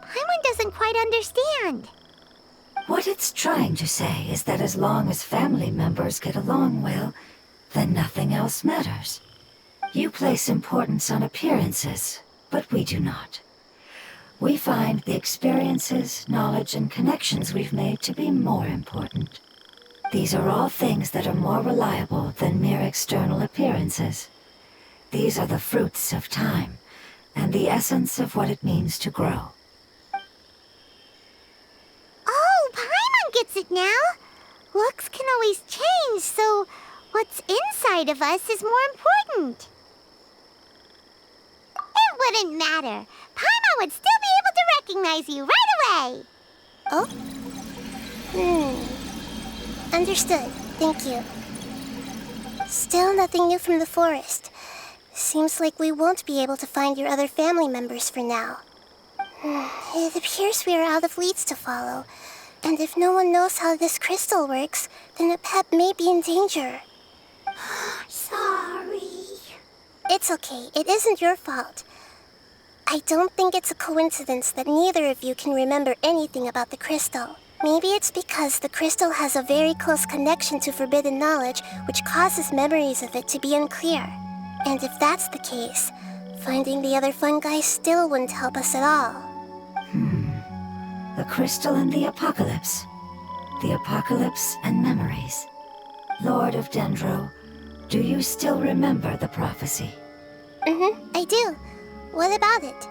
Paimon doesn't quite understand. What it's trying to say is that as long as family members get along well, then nothing else matters. You place importance on appearances, but we do not. We find the experiences, knowledge, and connections we've made to be more important. These are all things that are more reliable than mere external appearances. These are the fruits of time, and the essence of what it means to grow. Oh, Paimon gets it now. Looks can always change, so what's inside of us is more important. It wouldn't matter. Paimon would still be able to recognize you right away. Oh? Understood. Thank you. Still nothing new from the forest. Seems like we won't be able to find your other family members for now. It appears we are out of leads to follow. And if no one knows how this crystal works, then a pet may be in danger. Sorry. It's okay. It isn't your fault. I don't think it's a coincidence that neither of you can remember anything about the crystal. Maybe it's because the crystal has a very close connection to forbidden knowledge, which causes memories of it to be unclear. And if that's the case, finding the other fungi still wouldn't help us at all. The crystal and the apocalypse. The apocalypse and memories. Lord of Dendro, do you still remember the prophecy? I do. What about it?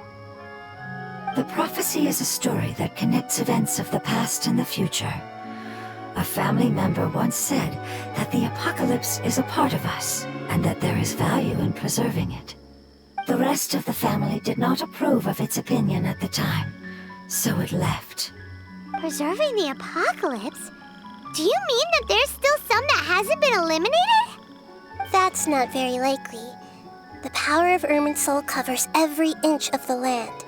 The prophecy is a story that connects events of the past and the future. A family member once said that the apocalypse is a part of us, and that there is value in preserving it. The rest of the family did not approve of its opinion at the time, so it left. Preserving the apocalypse? Do you mean that there's still some that hasn't been eliminated? That's not very likely. The power of Irminsul covers every inch of the land.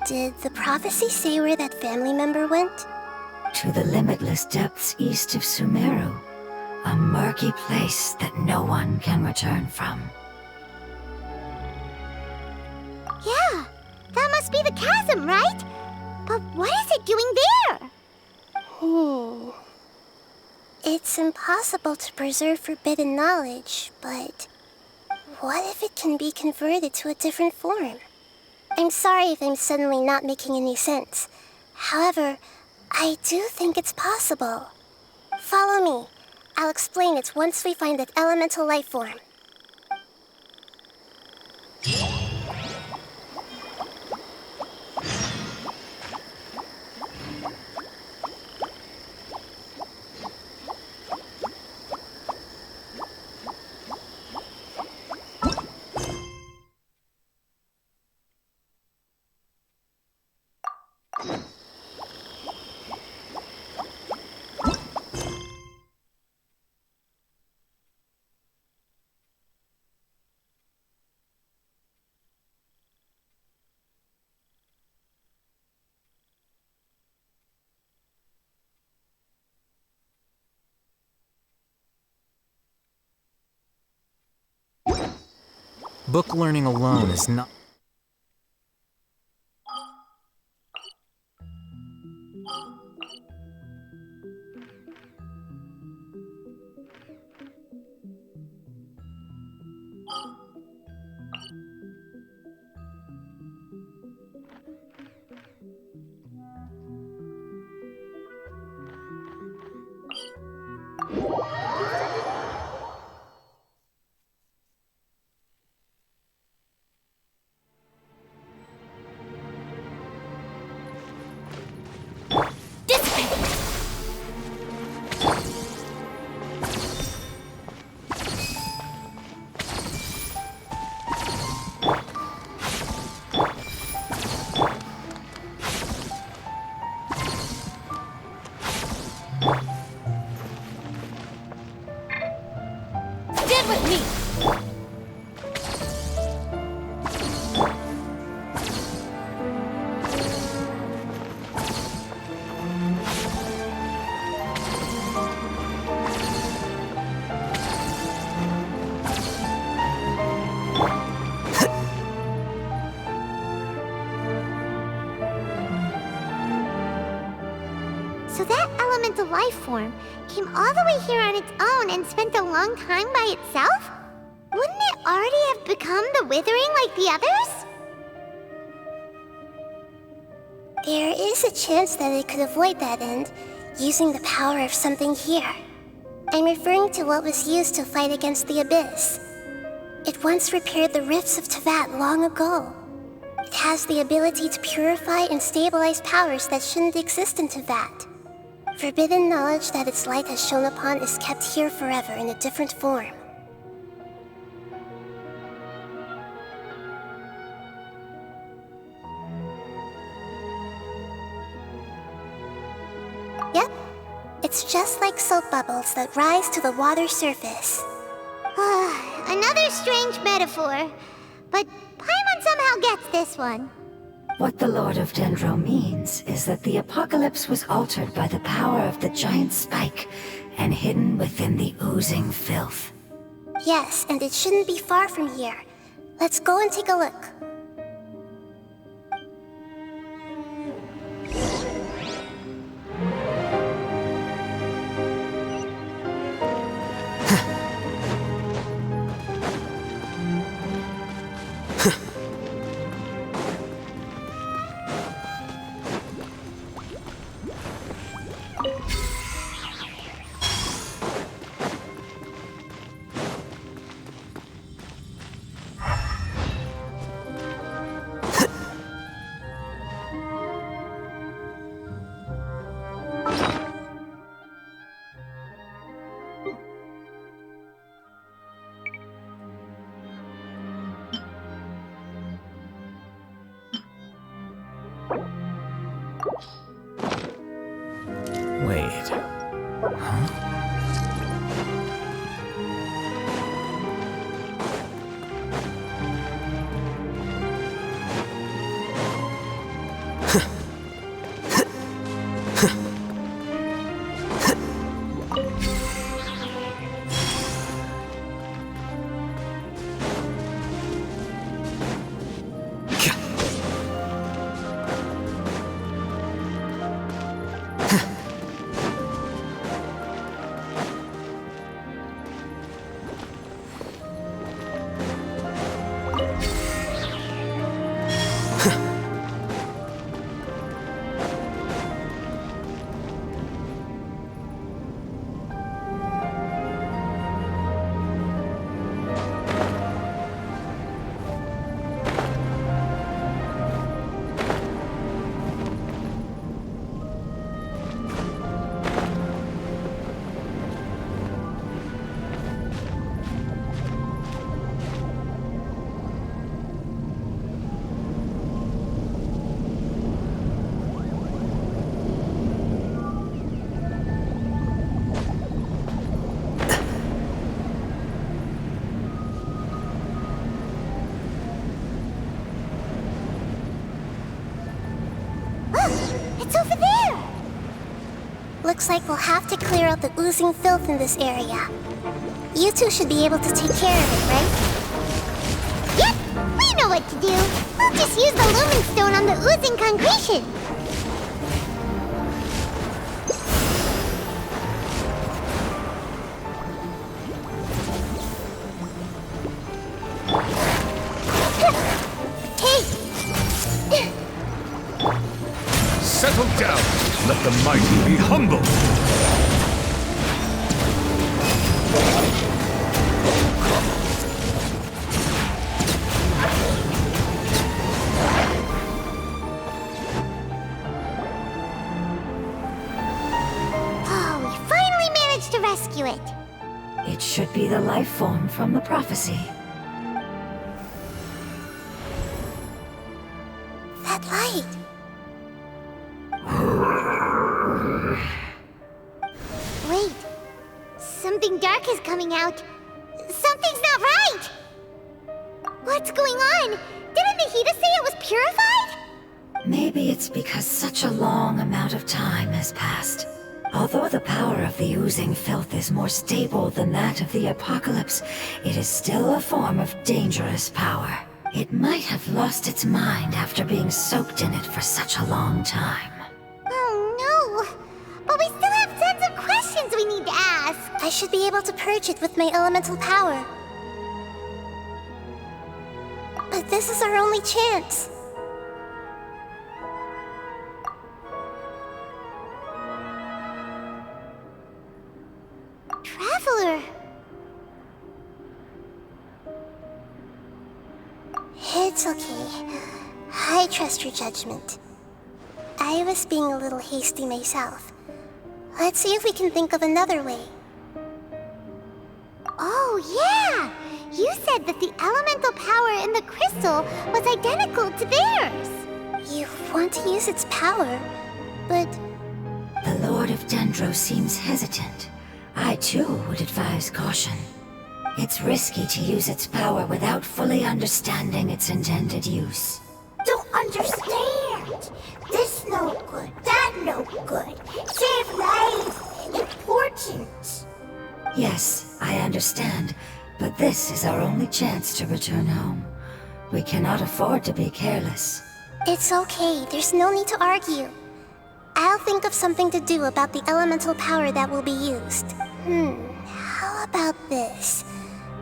Did the prophecy say where that family member went? To the limitless depths east of Sumeru, a murky place that no one can return from. Yeah, that must be the chasm, right? But what is it doing there? It's impossible to preserve forbidden knowledge, but what if it can be converted to a different form? I'm sorry if I'm suddenly not making any sense. However, I do think it's possible. Follow me. I'll explain it once we find that elemental life form. Book learning alone is not... Dissipate! So that elemental life form came all the way here on its own and spent a long time by itself? Wouldn't it already have become the Withering like the others? There is a chance that it could avoid that end, using the power of something here. I'm referring to what was used to fight against the Abyss. It once repaired the rifts of Tevat long ago. It has the ability to purify and stabilize powers that shouldn't exist in Tevat. Forbidden knowledge that its light has shone upon is kept here forever in a different form. Yep, it's just like soap bubbles that rise to the water's surface. Another strange metaphor, but Paimon somehow gets this one. What the Lord of Dendro means is that the apocalypse was altered by the power of the giant spike and hidden within the oozing filth. Yes, and it shouldn't be far from here. Let's go and take a look. Wait. Huh? It's over there! Looks like we'll have to clear out the oozing filth in this area. You two should be able to take care of it, right? Yep, we know what to do. We'll just use the Lumen Stone on the oozing concretion. Hey! Settle down. Let the mighty be humble. Oh, we finally managed to rescue it. It should be the life form from the prophecy. That light! Wait, something dark is coming out. Something's not right! What's going on? Didn't Nahida say it was purified? Maybe it's because such a long amount of time has passed. Although the power of the oozing filth is more stable than that of the apocalypse, it is still a form of dangerous power. It might have lost its mind after being soaked in it for such a long time. Oh no! But I should be able to purge it with my elemental power. But this is our only chance. Traveler! It's okay. I trust your judgment. I was being a little hasty myself. Let's see if we can think of another way. Oh, yeah! You said that the elemental power in the crystal was identical to theirs! You want to use its power, but... The Lord of Dendro seems hesitant. I too would advise caution. It's risky to use its power without fully understanding its intended use. Don't understand. This no good, that no good. Save lives. Important. Yes, I understand, but this is our only chance to return home. We cannot afford to be careless. It's okay, there's no need to argue. I'll think of something to do about the elemental power that will be used. How about this?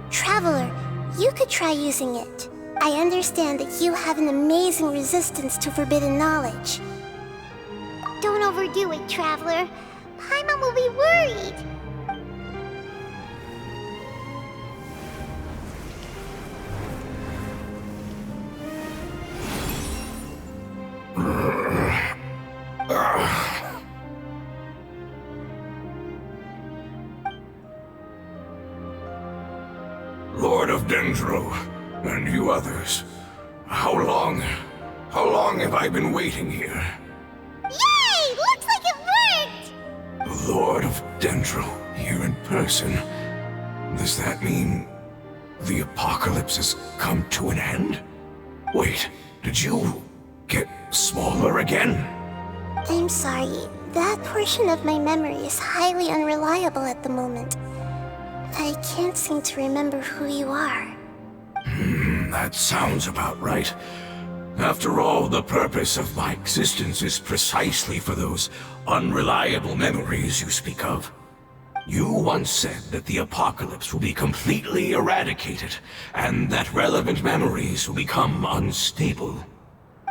Traveler, you could try using it. I understand that you have an amazing resistance to forbidden knowledge. Don't overdo it, Traveler. Paimon will be worried. Lord of Dendro, and you others, how long have I been waiting here? Yay! Looks like it worked! The Lord of Dendro here in person. Does that mean the apocalypse has come to an end? Wait, did you get smaller again? I'm sorry, that portion of my memory is highly unreliable at the moment. I can't seem to remember who you are. That sounds about right. After all, the purpose of my existence is precisely for those unreliable memories you speak of. You once said that the apocalypse will be completely eradicated, and that relevant memories will become unstable.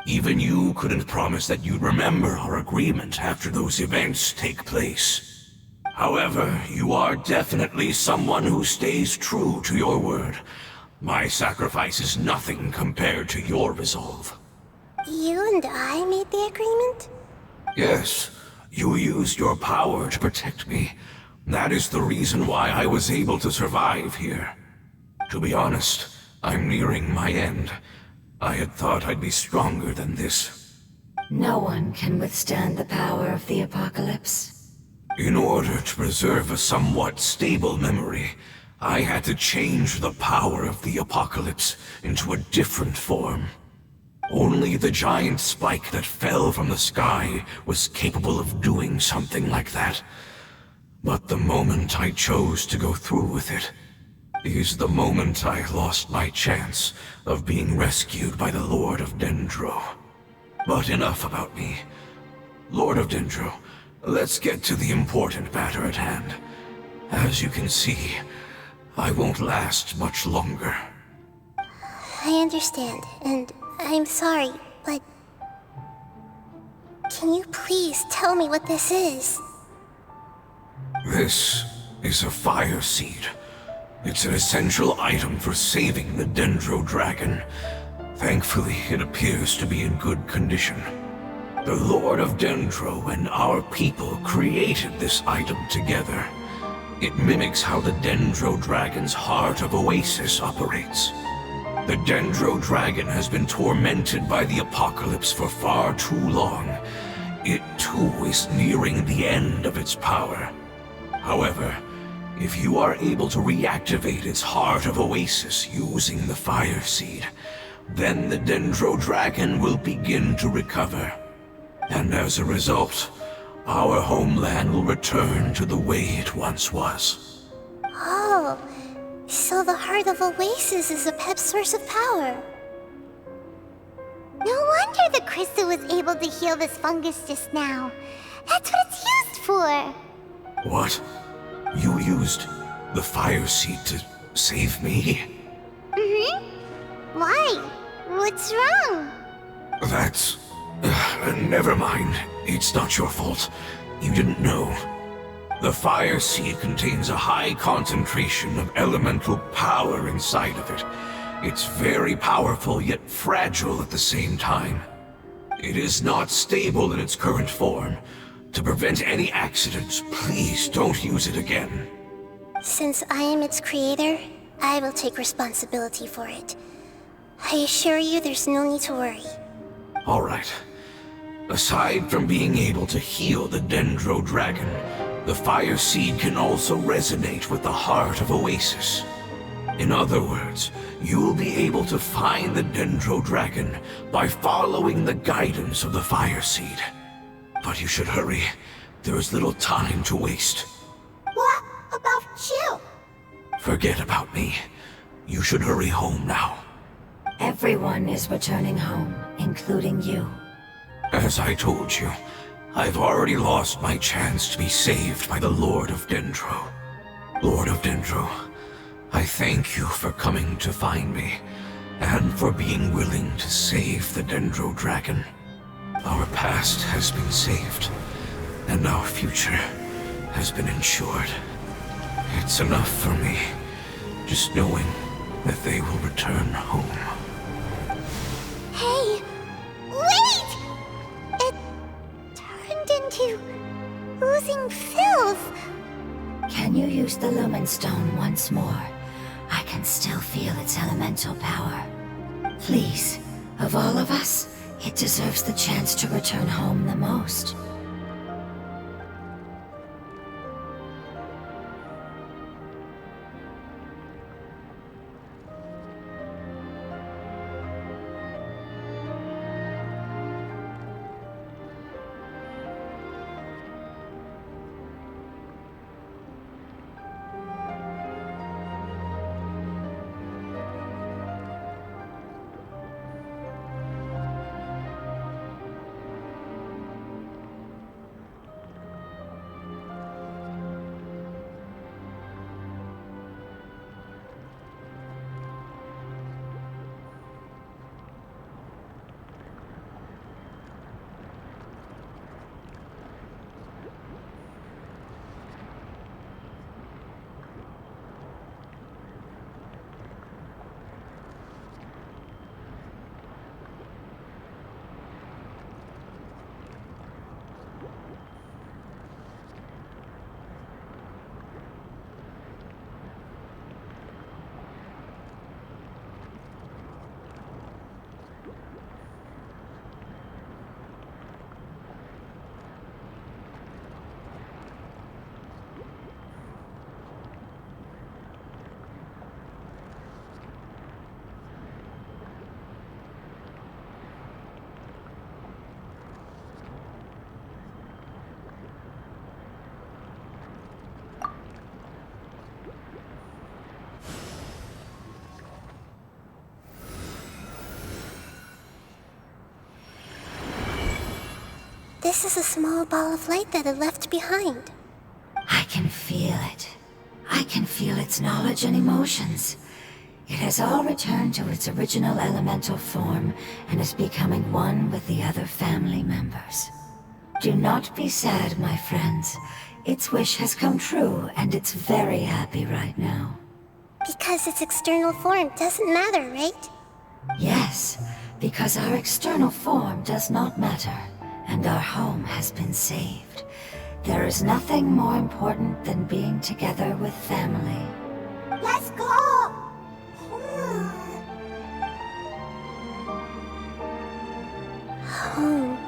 Even you couldn't promise that you'd remember our agreement after those events take place. However, you are definitely someone who stays true to your word. My sacrifice is nothing compared to your resolve. You and I made the agreement? Yes, you used your power to protect me. That is the reason why I was able to survive here. To be honest, I'm nearing my end. I had thought I'd be stronger than this. No one can withstand the power of the apocalypse. In order to preserve a somewhat stable memory, I had to change the power of the apocalypse into a different form. Only the giant spike that fell from the sky was capable of doing something like that. But the moment I chose to go through with it is the moment I lost my chance of being rescued by the Lord of Dendro. But enough about me. Lord of Dendro, let's get to the important matter at hand. As you can see, I won't last much longer. I understand, and I'm sorry, but... Can you please tell me what this is? This is a fire seed. It's an essential item for saving the Dendro Dragon. Thankfully, it appears to be in good condition. The Lord of Dendro and our people created this item together. It mimics how the Dendro Dragon's Heart of Oasis operates. The Dendro Dragon has been tormented by the apocalypse for far too long. It too is nearing the end of its power. However, if you are able to reactivate its Heart of Oasis using the Fire Seed, then the Dendro Dragon will begin to recover. And as a result, our homeland will return to the way it once was. Oh, so the Heart of Oasis is a pep source of power. No wonder the crystal was able to heal this fungus just now. That's what it's used for. What? You used the fire seed to save me? Why? What's wrong? That's... never mind. It's not your fault. You didn't know. The fire seed contains a high concentration of elemental power inside of it. It's very powerful, yet fragile at the same time. It is not stable in its current form. To prevent any accidents, please don't use it again. Since I am its creator, I will take responsibility for it. I assure you there's no need to worry. All right. Aside from being able to heal the Dendro Dragon, the fire seed can also resonate with the heart of Oasis. In other words, you'll be able to find the Dendro Dragon by following the guidance of the fire seed. But you should hurry. There is little time to waste. What about you? Forget about me. You should hurry home now. Everyone is returning home, including you. As I told you, I've already lost my chance to be saved by the Lord of Dendro. Lord of Dendro, I thank you for coming to find me, and for being willing to save the Dendro Dragon. Our past has been saved, and our future has been ensured. It's enough for me, just knowing that they will return home. Hey, wait! It turned into oozing filth. Can you use the Lumen Stone once more? I can still feel its elemental power. Please, of all of us, it deserves the chance to return home the most. This is a small ball of light that it left behind. I can feel it. I can feel its knowledge and emotions. It has all returned to its original elemental form and is becoming one with the other family members. Do not be sad, my friends. Its wish has come true, and it's very happy right now. Because its external form doesn't matter, right? Yes, because our external form does not matter, and our home has been saved. There is nothing more important than being together with family. Let's go! Home.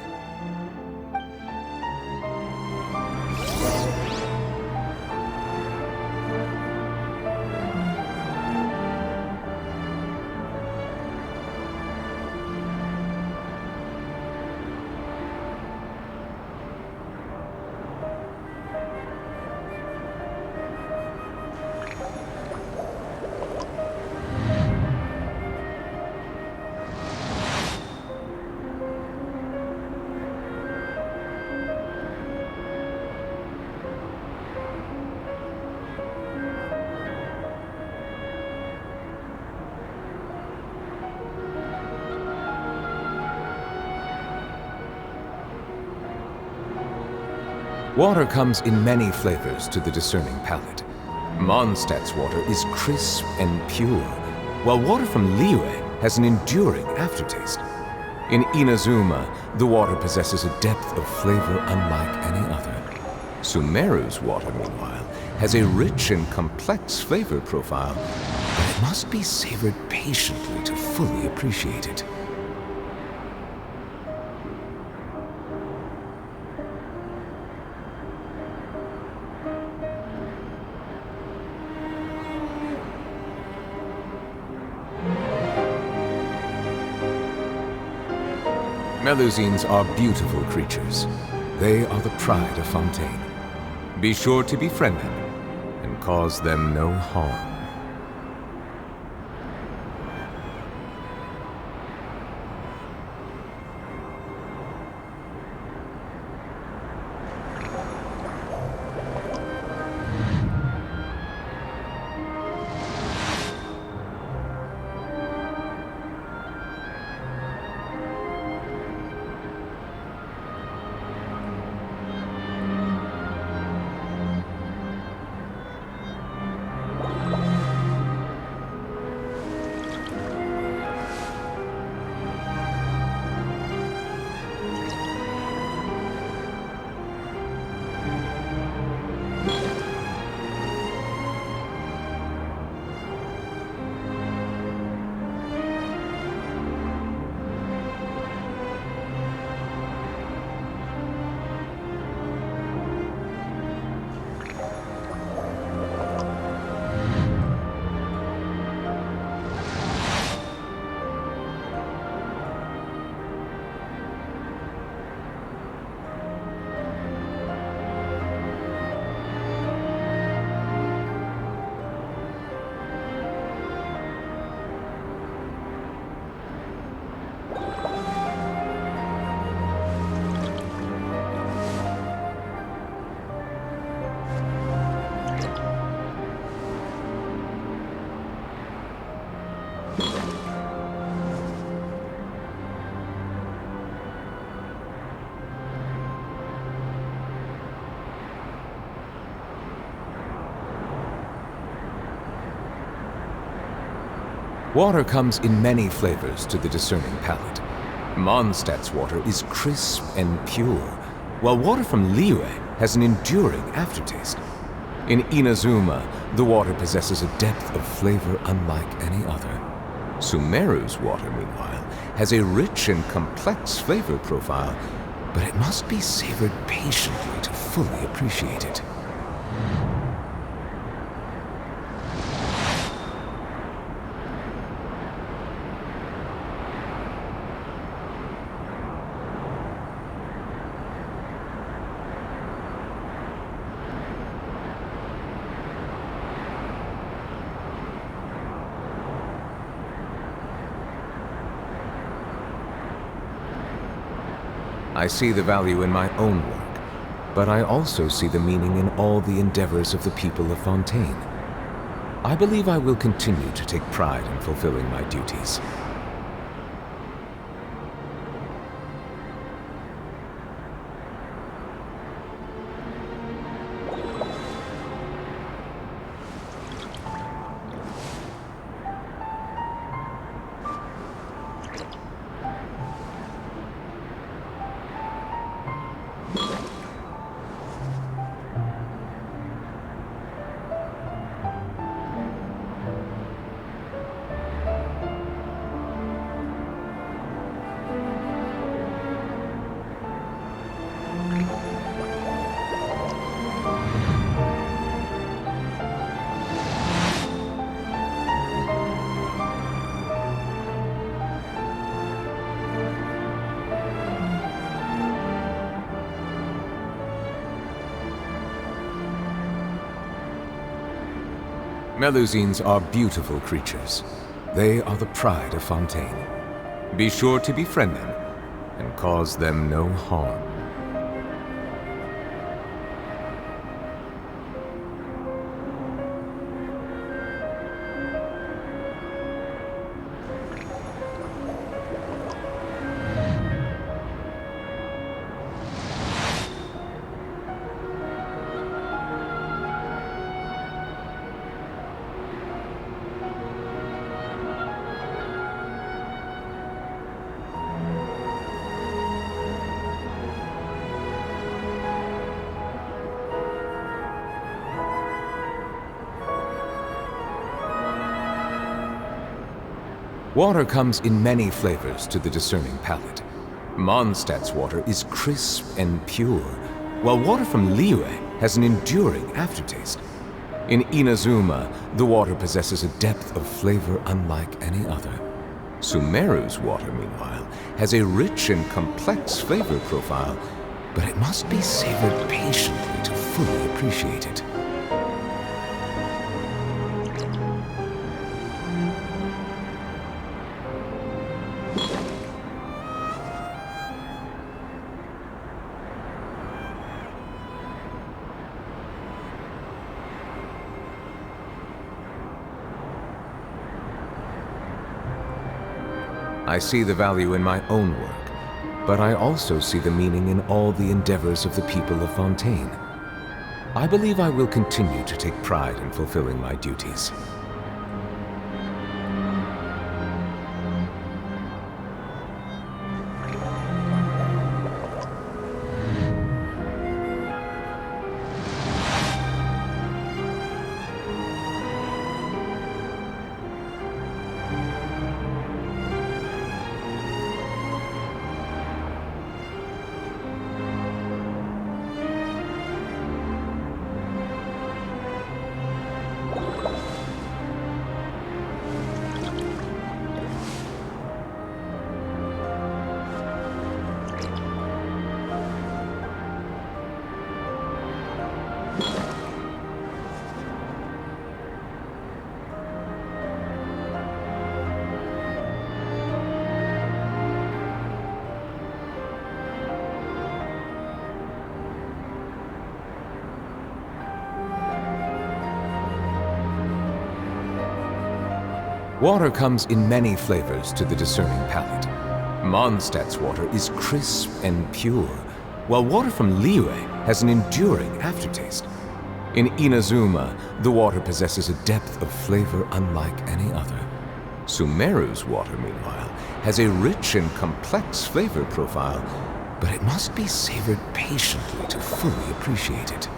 Water comes in many flavors to the discerning palate. Mondstadt's water is crisp and pure, while water from Liyue has an enduring aftertaste. In Inazuma, the water possesses a depth of flavor unlike any other. Sumeru's water, meanwhile, has a rich and complex flavor profile, but it must be savored patiently to fully appreciate it. Melusines are beautiful creatures. They are the pride of Fontaine. Be sure to befriend them and cause them no harm. Water comes in many flavors to the discerning palate. Mondstadt's water is crisp and pure, while water from Liyue has an enduring aftertaste. In Inazuma, the water possesses a depth of flavor unlike any other. Sumeru's water, meanwhile, has a rich and complex flavor profile, but it must be savored patiently to fully appreciate it. I see the value in my own work, but I also see the meaning in all the endeavors of the people of Fontaine. I believe I will continue to take pride in fulfilling my duties. Melusines are beautiful creatures. They are the pride of Fontaine. Be sure to befriend them and cause them no harm. Water comes in many flavors to the discerning palate. Mondstadt's water is crisp and pure, while water from Liyue has an enduring aftertaste. In Inazuma, the water possesses a depth of flavor unlike any other. Sumeru's water, meanwhile, has a rich and complex flavor profile, but it must be savored patiently to fully appreciate it. I see the value in my own work, but I also see the meaning in all the endeavors of the people of Fontaine. I believe I will continue to take pride in fulfilling my duties. Water comes in many flavors to the discerning palate. Mondstadt's water is crisp and pure, while water from Liyue has an enduring aftertaste. In Inazuma, the water possesses a depth of flavor unlike any other. Sumeru's water, meanwhile, has a rich and complex flavor profile, but it must be savored patiently to fully appreciate it.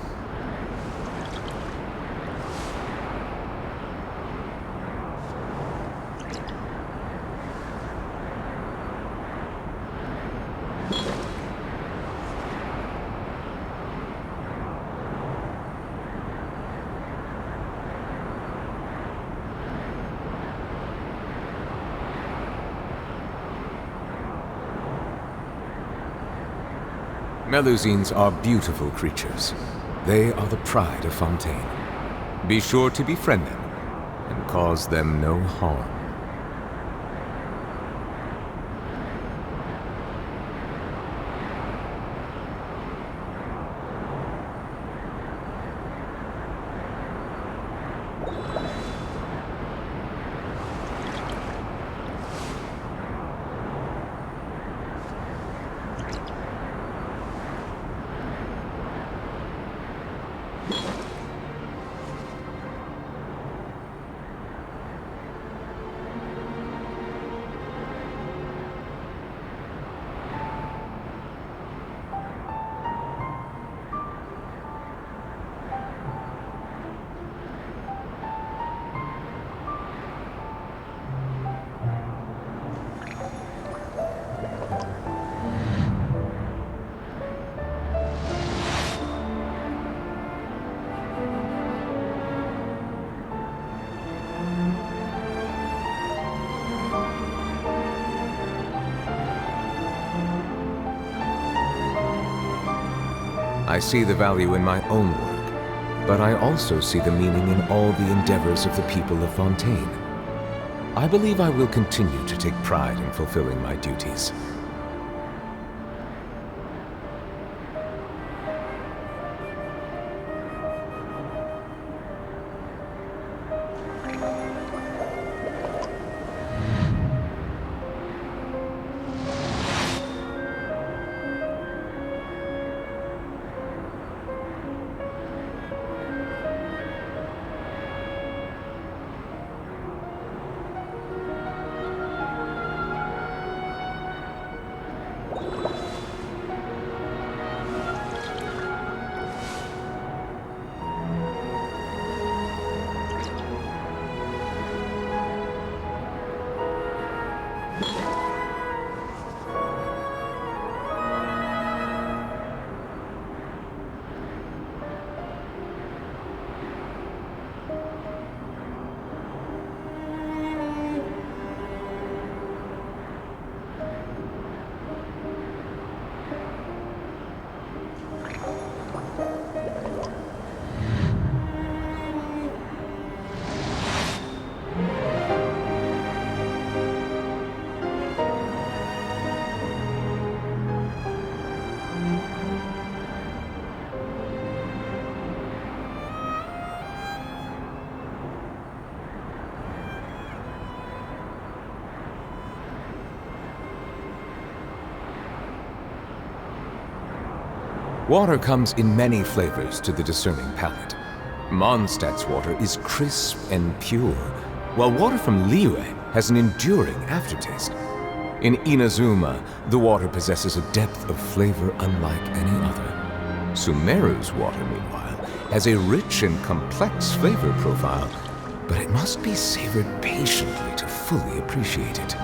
Melusines are beautiful creatures. They are the pride of Fontaine. Be sure to befriend them and cause them no harm. I see the value in my own work, but I also see the meaning in all the endeavors of the people of Fontaine. I believe I will continue to take pride in fulfilling my duties. Water comes in many flavors to the discerning palate. Mondstadt's water is crisp and pure, while water from Liyue has an enduring aftertaste. In Inazuma, the water possesses a depth of flavor unlike any other. Sumeru's water, meanwhile, has a rich and complex flavor profile, but it must be savored patiently to fully appreciate it.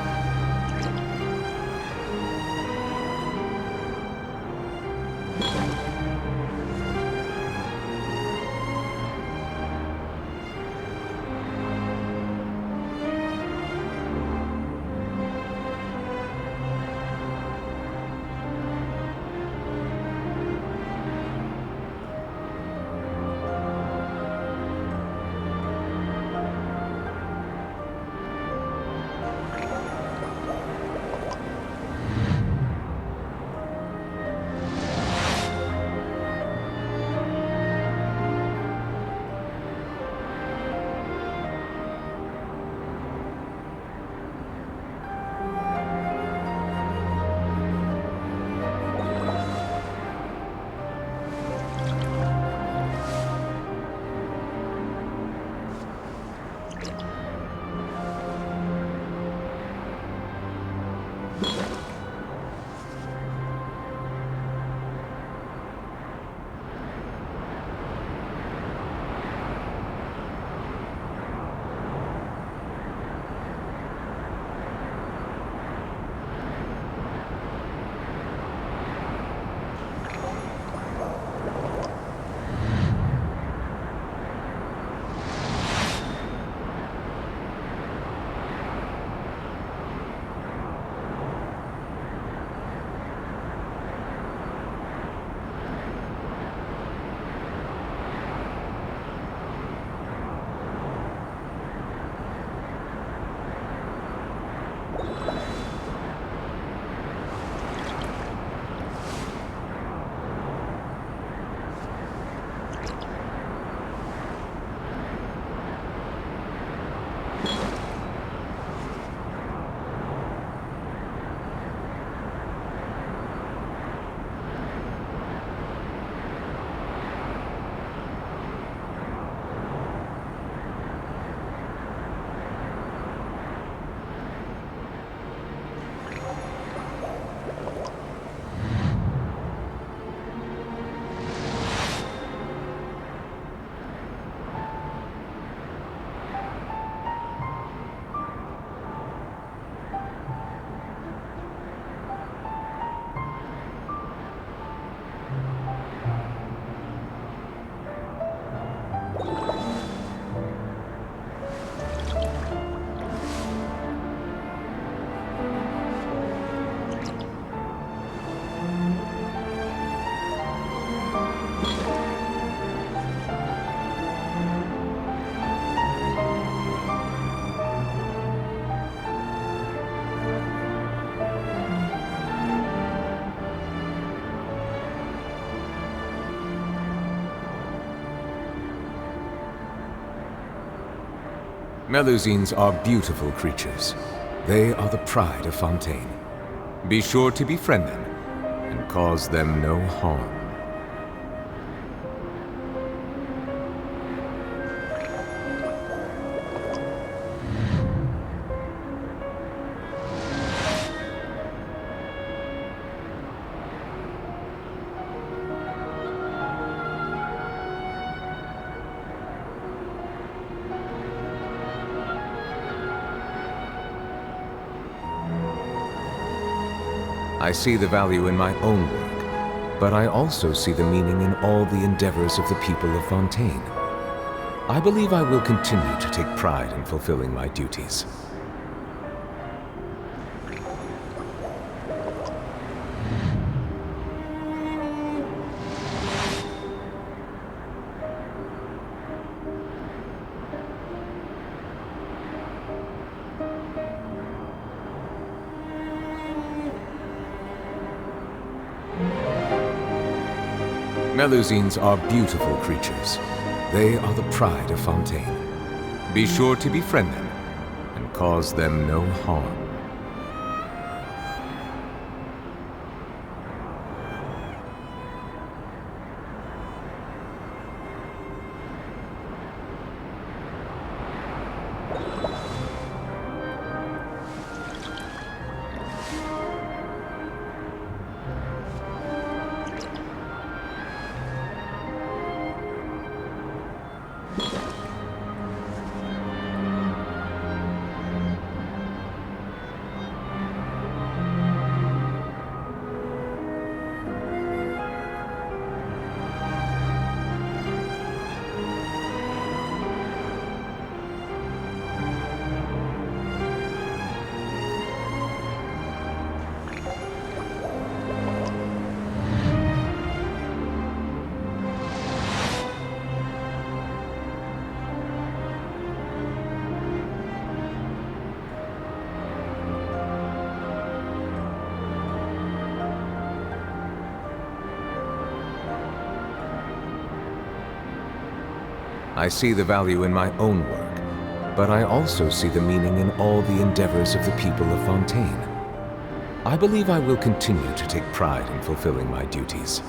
Melusines are beautiful creatures. They are the pride of Fontaine. Be sure to befriend them and cause them no harm. I see the value in my own work, but I also see the meaning in all the endeavors of the people of Fontaine. I believe I will continue to take pride in fulfilling my duties. Melusines are beautiful creatures. They are the pride of Fontaine. Be sure to befriend them and cause them no harm. I see the value in my own work, but I also see the meaning in all the endeavors of the people of Fontaine. I believe I will continue to take pride in fulfilling my duties.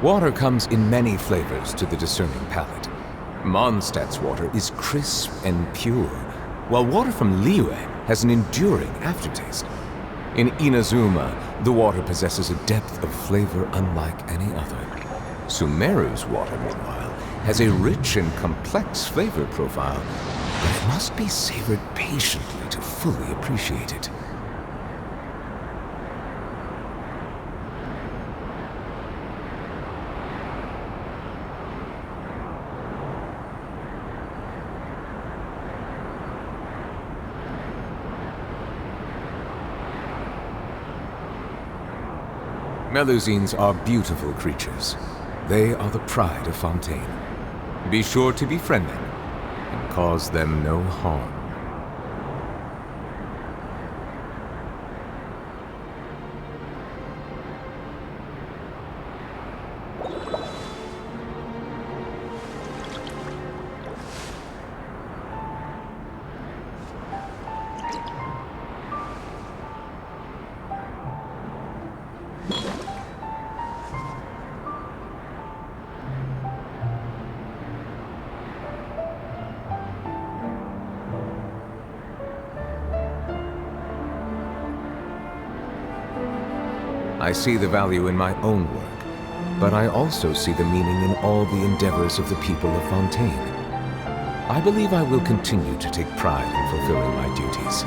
Water comes in many flavors to the discerning palate. Mondstadt's water is crisp and pure, while water from Liyue has an enduring aftertaste. In Inazuma, the water possesses a depth of flavor unlike any other. Sumeru's water, meanwhile, has a rich and complex flavor profile, but it must be savored patiently to fully appreciate it. Melusines are beautiful creatures. They are the pride of Fontaine. Be sure to befriend them and cause them no harm. I see the value in my own work, but I also see the meaning in all the endeavors of the people of Fontaine. I believe I will continue to take pride in fulfilling my duties.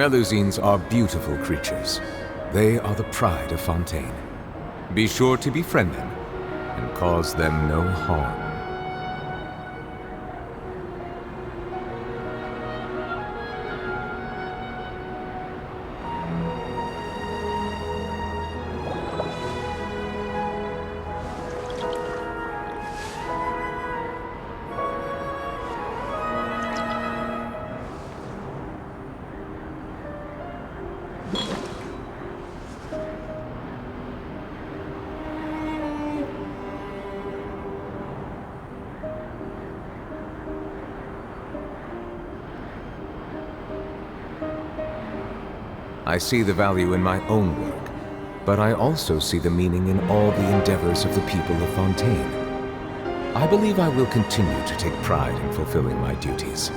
Melusines are beautiful creatures. They are the pride of Fontaine. Be sure to befriend them and cause them no harm. I see the value in my own work, but I also see the meaning in all the endeavors of the people of Fontaine. I believe I will continue to take pride in fulfilling my duties.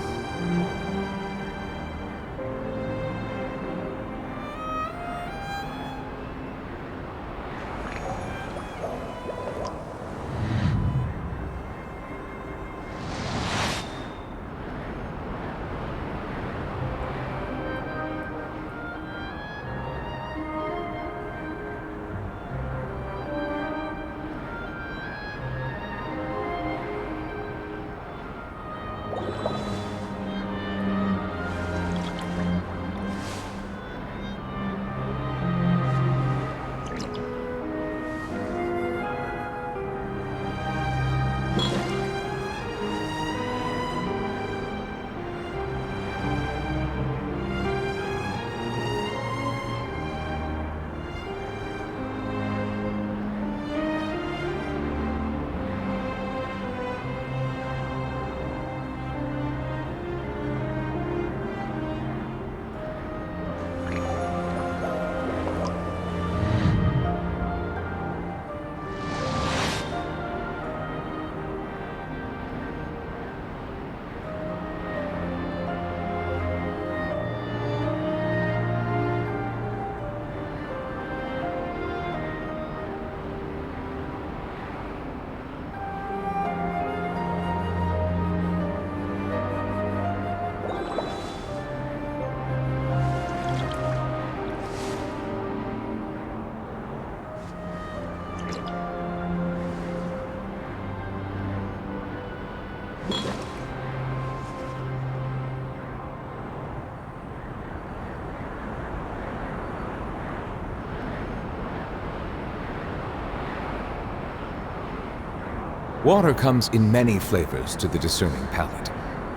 Water comes in many flavors to the discerning palate.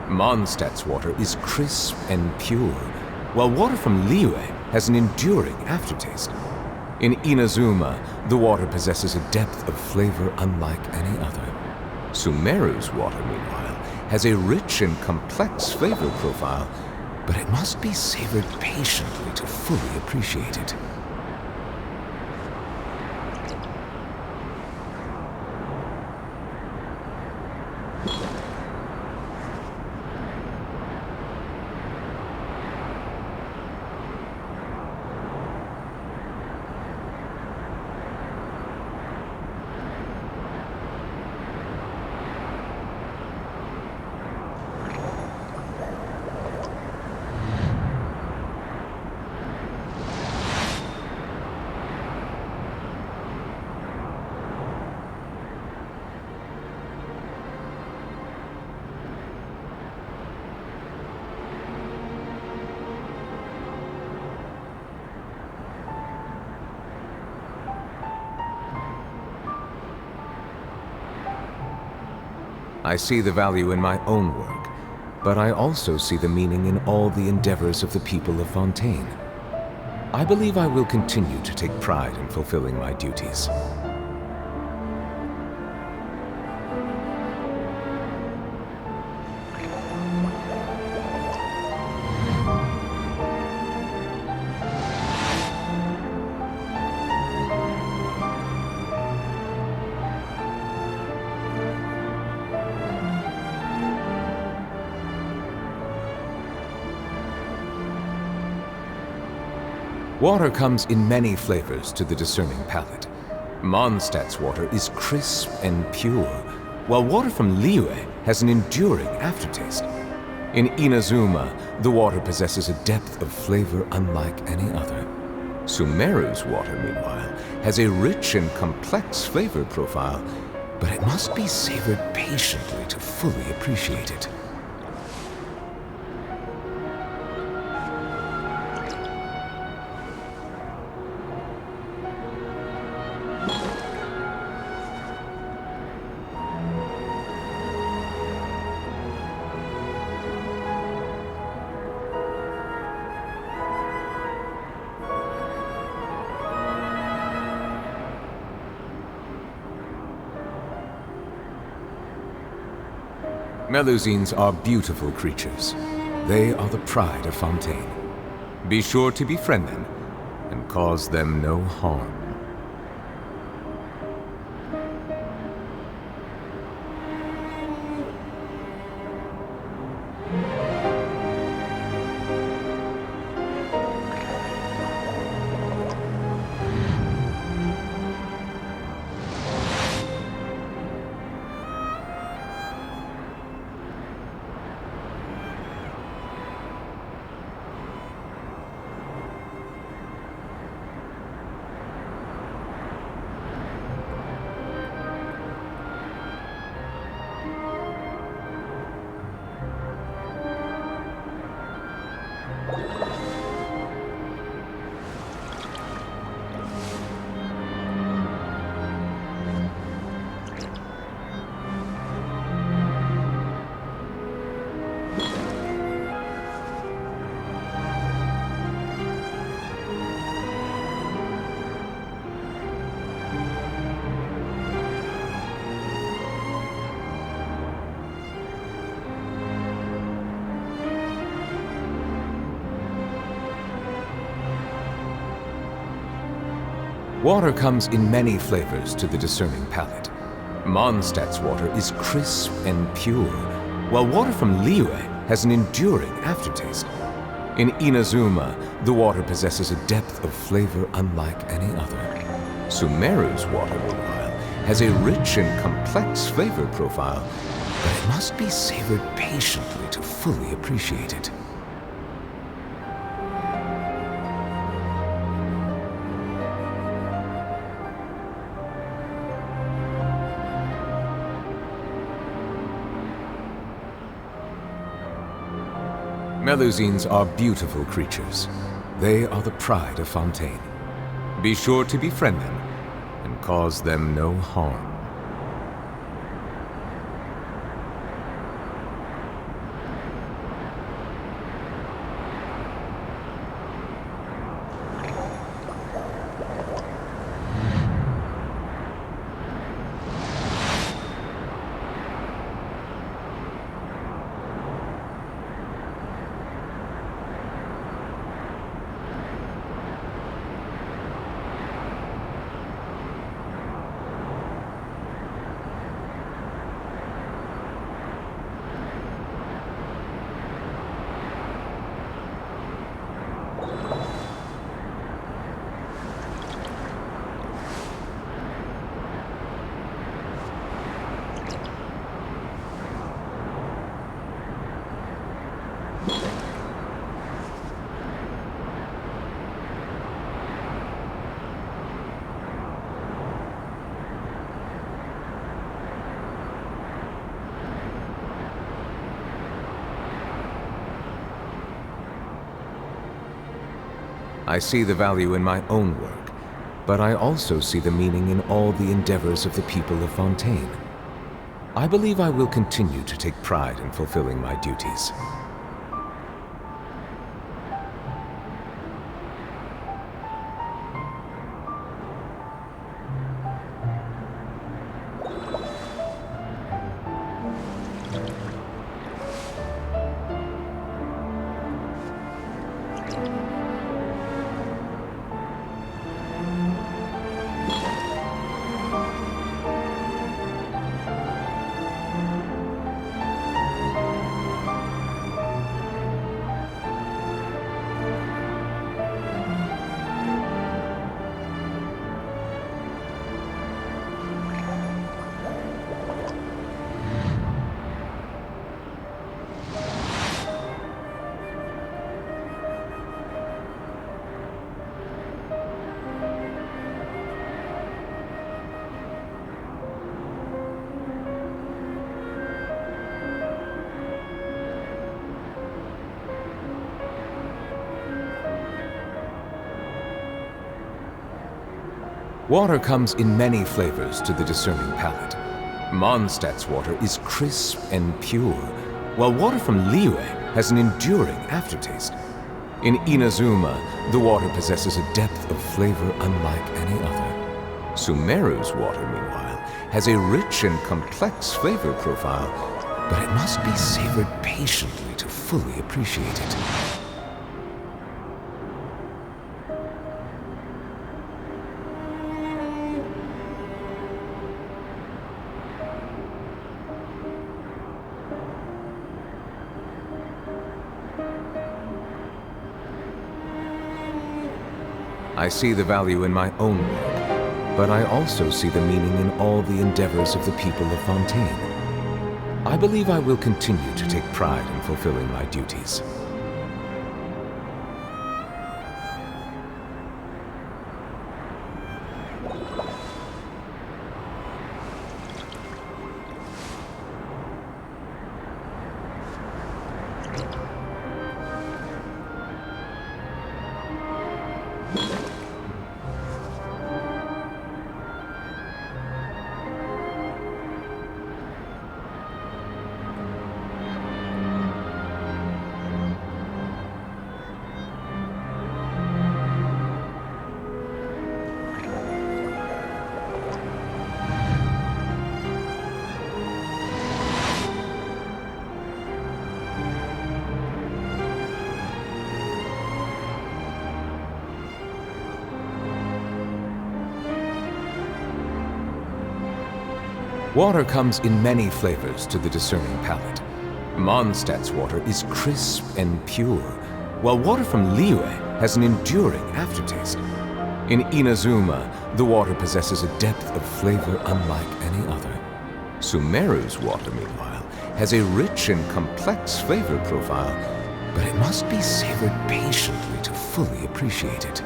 Mondstadt's water is crisp and pure, while water from Liyue has an enduring aftertaste. In Inazuma, the water possesses a depth of flavor unlike any other. Sumeru's water, meanwhile, has a rich and complex flavor profile, but it must be savored patiently to fully appreciate it. I see the value in my own work, but I also see the meaning in all the endeavors of the people of Fontaine. I believe I will continue to take pride in fulfilling my duties. Water comes in many flavors to the discerning palate. Mondstadt's water is crisp and pure, while water from Liyue has an enduring aftertaste. In Inazuma, the water possesses a depth of flavor unlike any other. Sumeru's water, meanwhile, has a rich and complex flavor profile, but it must be savored patiently to fully appreciate it. Melusines are beautiful creatures. They are the pride of Fontaine. Be sure to befriend them and cause them no harm. Water comes in many flavors to the discerning palate. Mondstadt's water is crisp and pure, while water from Liyue has an enduring aftertaste. In Inazuma, the water possesses a depth of flavor unlike any other. Sumeru's water, meanwhile, has a rich and complex flavor profile, but it must be savored patiently to fully appreciate it. Melusines are beautiful creatures. They are the pride of Fontaine. Be sure to befriend them and cause them no harm. I see the value in my own work, but I also see the meaning in all the endeavors of the people of Fontaine. I believe I will continue to take pride in fulfilling my duties. Water comes in many flavors to the discerning palate. Mondstadt's water is crisp and pure, while water from Liyue has an enduring aftertaste. In Inazuma, the water possesses a depth of flavor unlike any other. Sumeru's water, meanwhile, has a rich and complex flavor profile, but it must be savored patiently to fully appreciate it. I see the value in my own work, but I also see the meaning in all the endeavors of the people of Fontaine. I believe I will continue to take pride in fulfilling my duties. Water comes in many flavors to the discerning palate. Mondstadt's water is crisp and pure, while water from Liyue has an enduring aftertaste. In Inazuma, the water possesses a depth of flavor unlike any other. Sumeru's water, meanwhile, has a rich and complex flavor profile, but it must be savored patiently to fully appreciate it.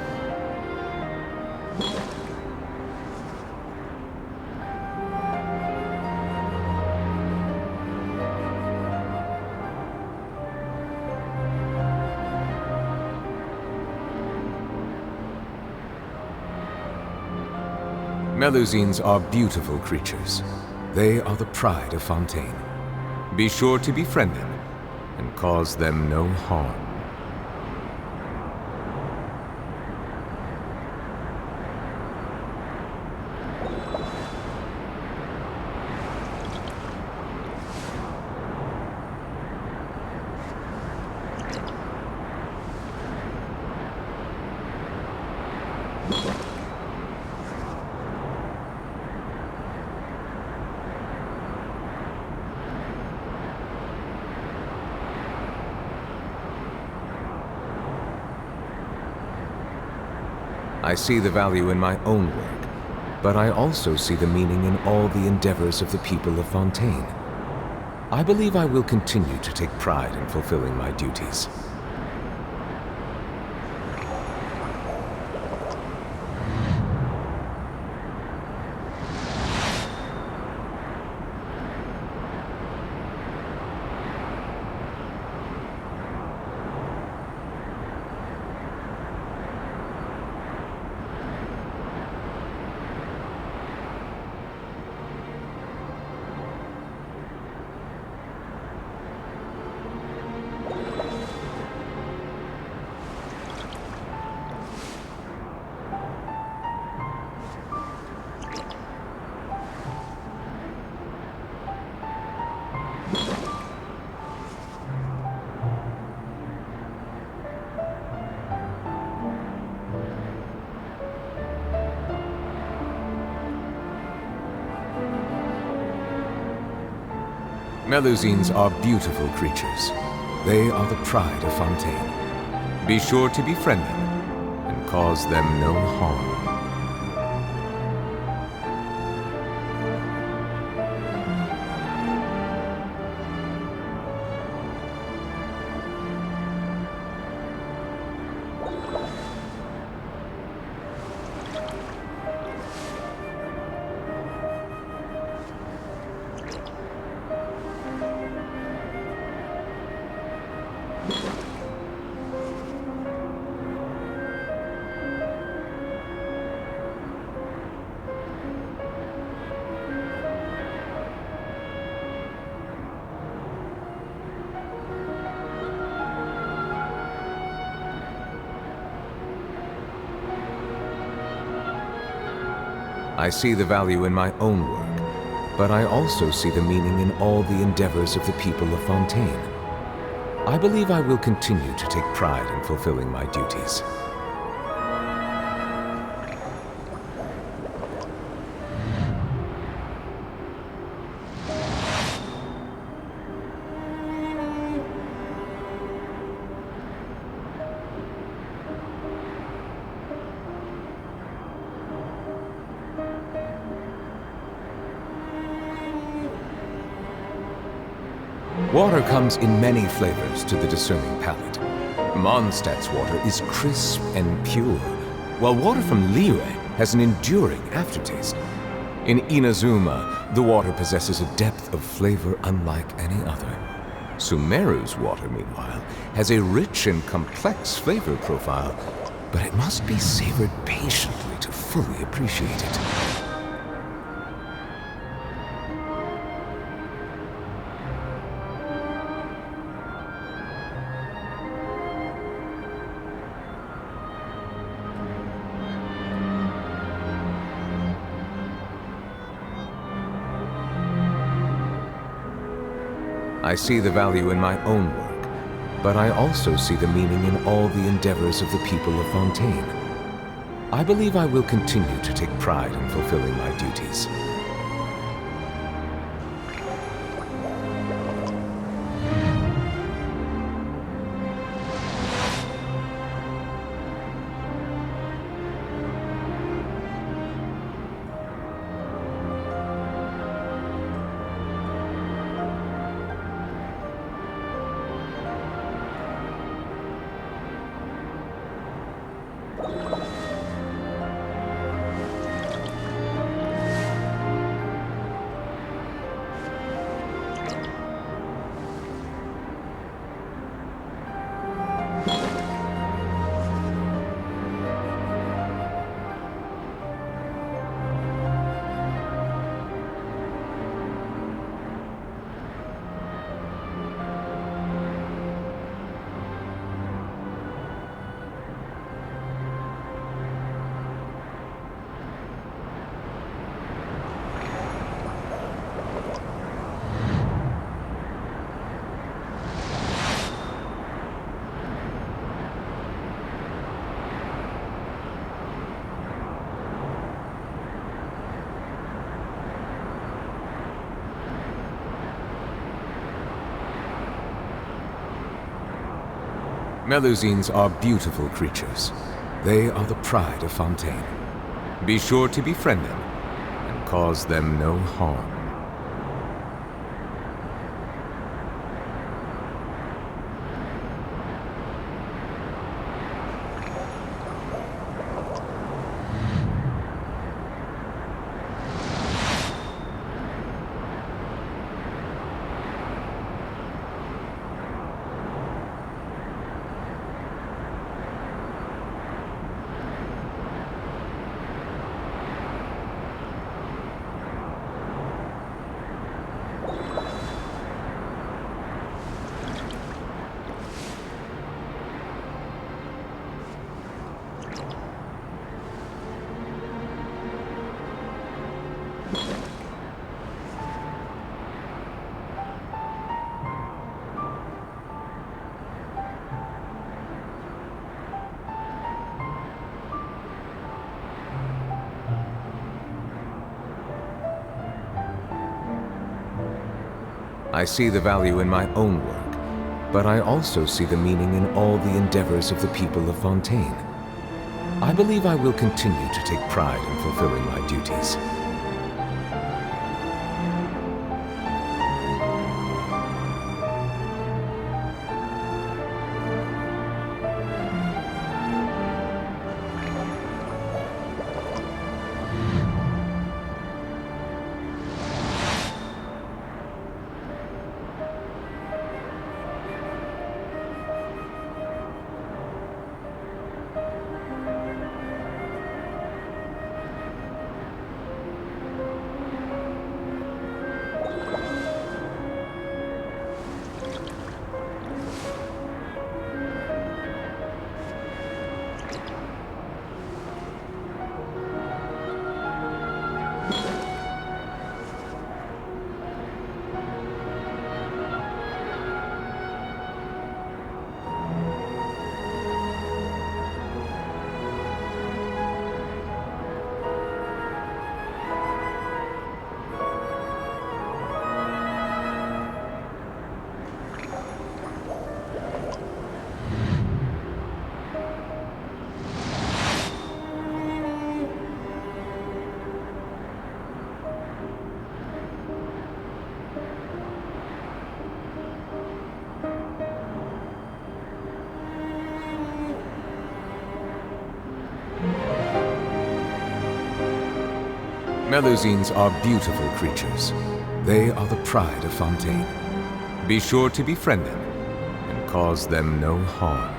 Melusines are beautiful creatures. They are the pride of Fontaine. Be sure to befriend them and cause them no harm. I see the value in my own work, but I also see the meaning in all the endeavors of the people of Fontaine. I believe I will continue to take pride in fulfilling my duties. Melusines are beautiful creatures. They are the pride of Fontaine. Be sure to befriend them and cause them no harm. I see the value in my own work, but I also see the meaning in all the endeavors of the people of Fontaine. I believe I will continue to take pride in fulfilling my duties. Water comes in many flavors to the discerning palate. Mondstadt's water is crisp and pure, while water from Liyue has an enduring aftertaste. In Inazuma, the water possesses a depth of flavor unlike any other. Sumeru's water, meanwhile, has a rich and complex flavor profile, but it must be savored patiently to fully appreciate it. I see the value in my own work, but I also see the meaning in all the endeavors of the people of Fontaine. I believe I will continue to take pride in fulfilling my duties. Melusines are beautiful creatures. They are the pride of Fontaine. Be sure to befriend them and cause them no harm. I see the value in my own work, but I also see the meaning in all the endeavors of the people of Fontaine. I believe I will continue to take pride in fulfilling my duties. Melusines are beautiful creatures. They are the pride of Fontaine. Be sure to befriend them and cause them no harm.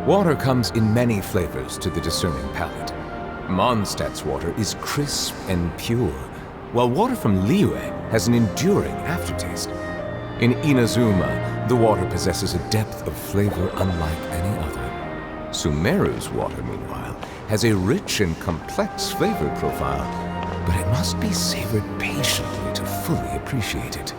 Water comes in many flavors to the discerning palate. Mondstadt's water is crisp and pure, while water from Liyue has an enduring aftertaste. In Inazuma, the water possesses a depth of flavor unlike any other. Sumeru's water, meanwhile, has a rich and complex flavor profile, but it must be savored patiently to fully appreciate it.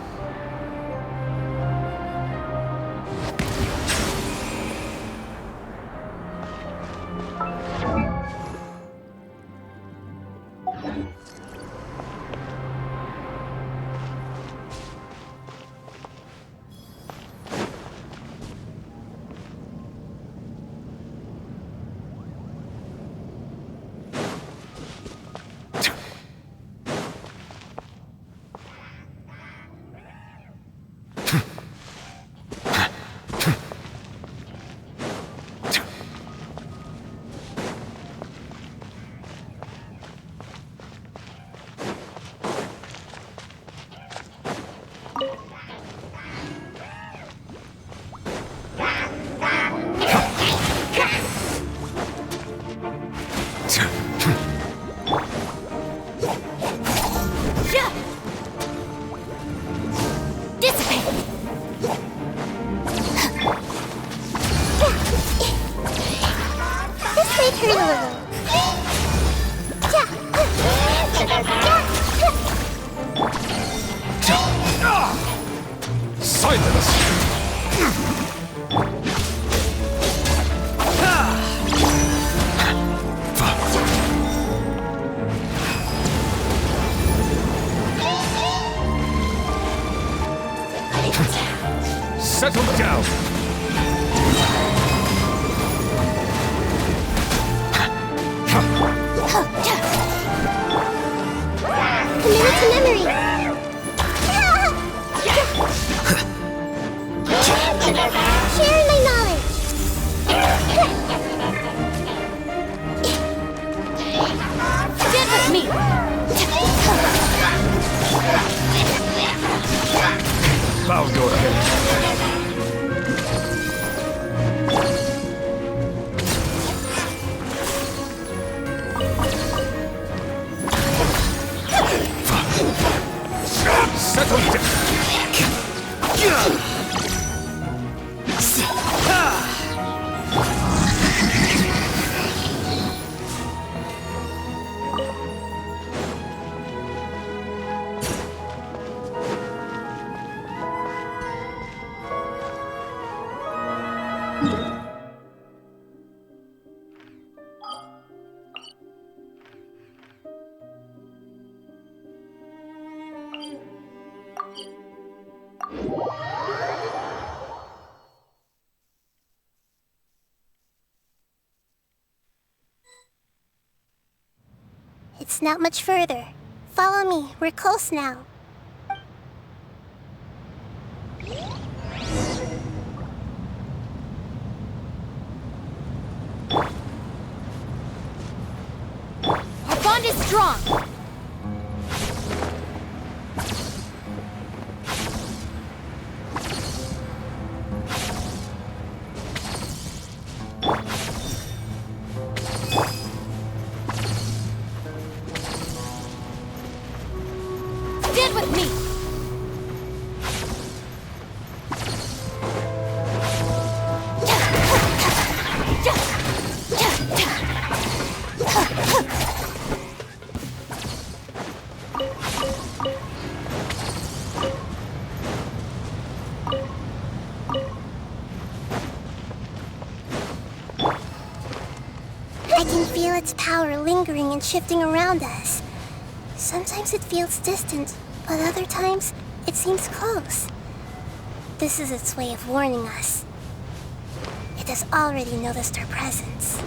Settle down! Committed to memory! Sharing my knowledge. Stand with me! Bow your head. Settle down. It's not much further. Follow me, we're close now. Our bond is strong! Stand with me! I can feel its power lingering and shifting around us. Sometimes it feels distant, but other times it seems close. This is its way of warning us. It has already noticed our presence.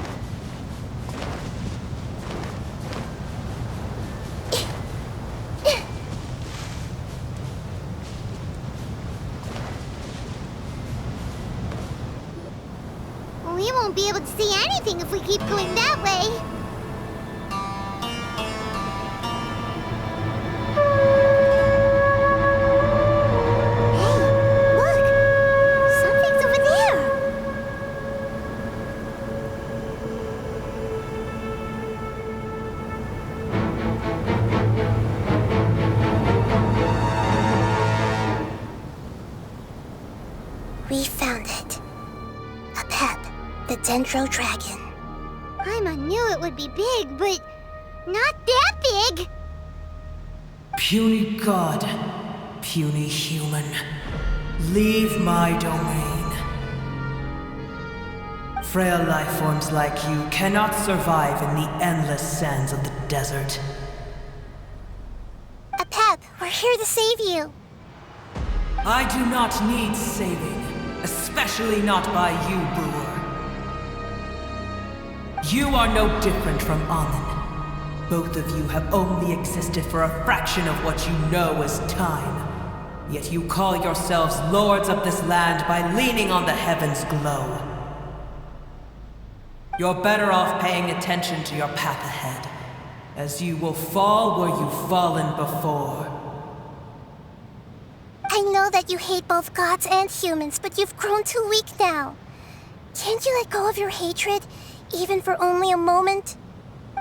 We won't be able to see anything if we keep going that way. Hey, look! Something's over there! We found it. A pep, the Dendro Dragon. Paimon knew it would be big, but not that big! Puny god, puny human, leave my domain. Frail life forms like you cannot survive in the endless sands of the desert. A pep, we're here to save you. I do not need saving, especially not by you, Brewer. You are no different from Amun. Both of you have only existed for a fraction of what you know as time. Yet you call yourselves lords of this land by leaning on the heavens' glow. You're better off paying attention to your path ahead, as you will fall where you've fallen before. I know that you hate both gods and humans, but you've grown too weak now. Can't you let go of your hatred, even for only a moment?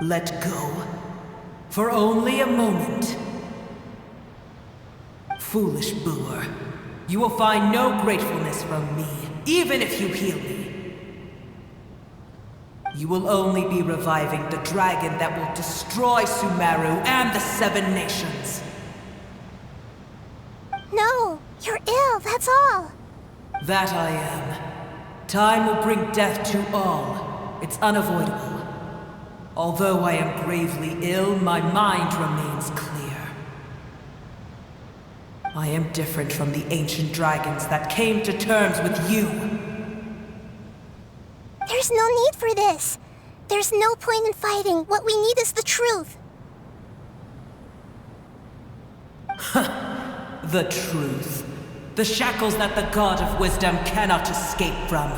Let go. For only a moment. Foolish Brewer. You will find no gratefulness from me, even if you heal me. You will only be reviving the dragon that will destroy Sumeru and the Seven Nations. No, you're ill, that's all. That I am. Time will bring death to all. It's unavoidable. Although I am gravely ill, my mind remains clear. I am different from the ancient dragons that came to terms with you. There's no need for this. There's no point in fighting. What we need is the truth. The truth. The shackles that the God of Wisdom cannot escape from.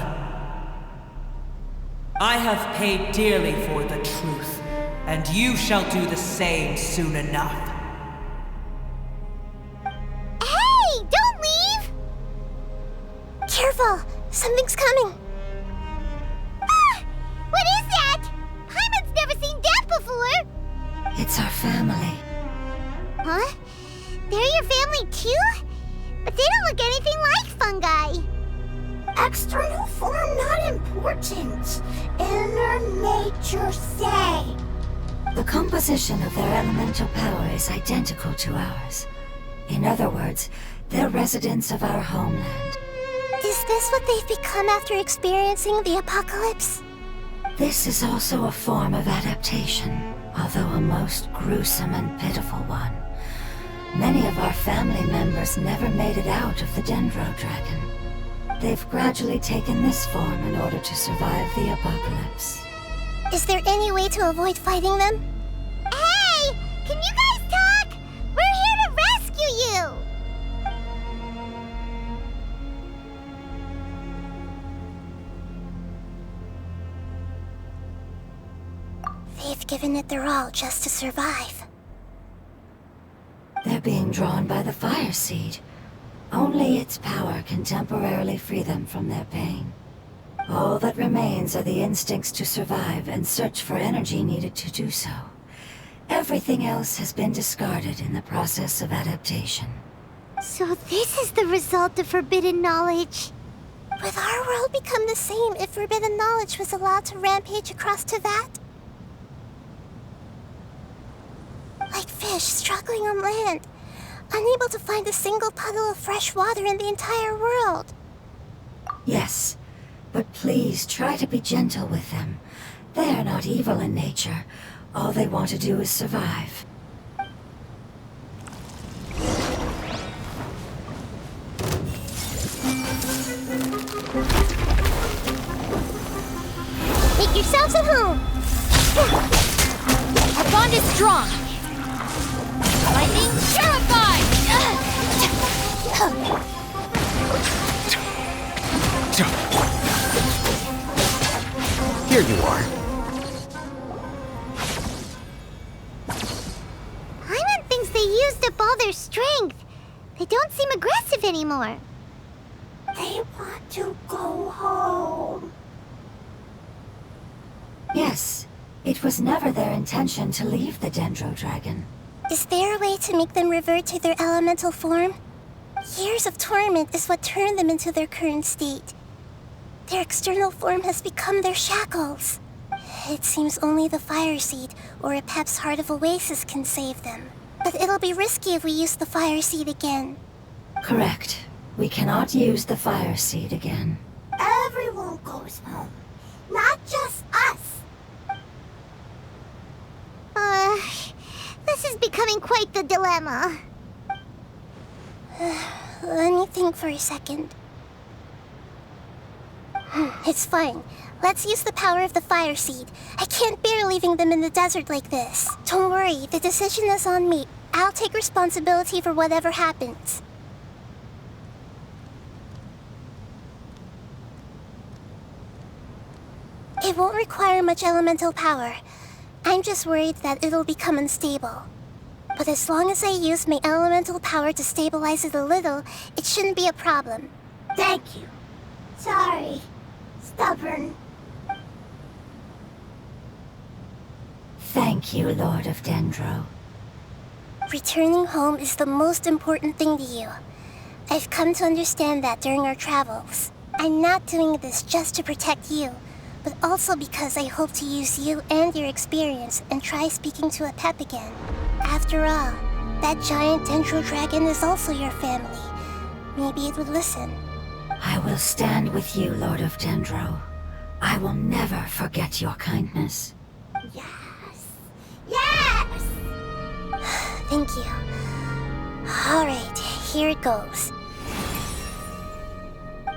I have paid dearly for the truth, and you shall do the same soon enough. Hey, don't leave! Careful! Something's coming! Ah! What is that? Paimon's never seen that before! It's our family. Huh? They're your family too? But they don't look anything like fungi. External form not important. Inner nature say. The composition of their elemental power is identical to ours. In other words, they're residents of our homeland. Is this what they've become after experiencing the apocalypse? This is also a form of adaptation, although a most gruesome and pitiful one. Many of our family members never made it out of the Dendro Dragon. They've gradually taken this form in order to survive the apocalypse. Is there any way to avoid fighting them? Hey! Can you guys talk? We're here to rescue you! They've given it their all just to survive. They're being drawn by the fire seed. Only its power can temporarily free them from their pain. All that remains are the instincts to survive and search for energy needed to do so. Everything else has been discarded in the process of adaptation. So this is the result of forbidden knowledge. Would our world become the same if forbidden knowledge was allowed to rampage across Teyvat? Like fish struggling on land, unable to find a single puddle of fresh water in the entire world. Yes, but please try to be gentle with them. They are not evil in nature. All they want to do is survive. Make yourselves at home! Our bond is strong. Lightning terrified! Here you are. Paimon thinks they used up all their strength. They don't seem aggressive anymore. They want to go home. Yes, it was never their intention to leave the Dendro Dragon. Is there a way to make them revert to their elemental form? Years of torment is what turned them into their current state. Their external form has become their shackles. It seems only the Fire Seed or Apep's Heart of Oasis can save them. But it'll be risky if we use the Fire Seed again. Correct. We cannot use the fire seed again. Everyone goes home. Not just us. This is becoming quite the dilemma. Let me think for a second. It's fine. Let's use the power of the Fire Seed. I can't bear leaving them in the desert like this. Don't worry, the decision is on me. I'll take responsibility for whatever happens. It won't require much elemental power. I'm just worried that it'll become unstable. But as long as I use my elemental power to stabilize it a little, it shouldn't be a problem. Thank you. Sorry. Stubborn. Thank you, Lord of Dendro. Returning home is the most important thing to you. I've come to understand that during our travels. I'm not doing this just to protect you, but also because I hope to use you and your experience and try speaking to Apep again. After all, that giant Dendro Dragon is also your family. Maybe it would listen. I will stand with you, Lord of Dendro. I will never forget your kindness. Yes. Yes! Thank you. All right, here it goes.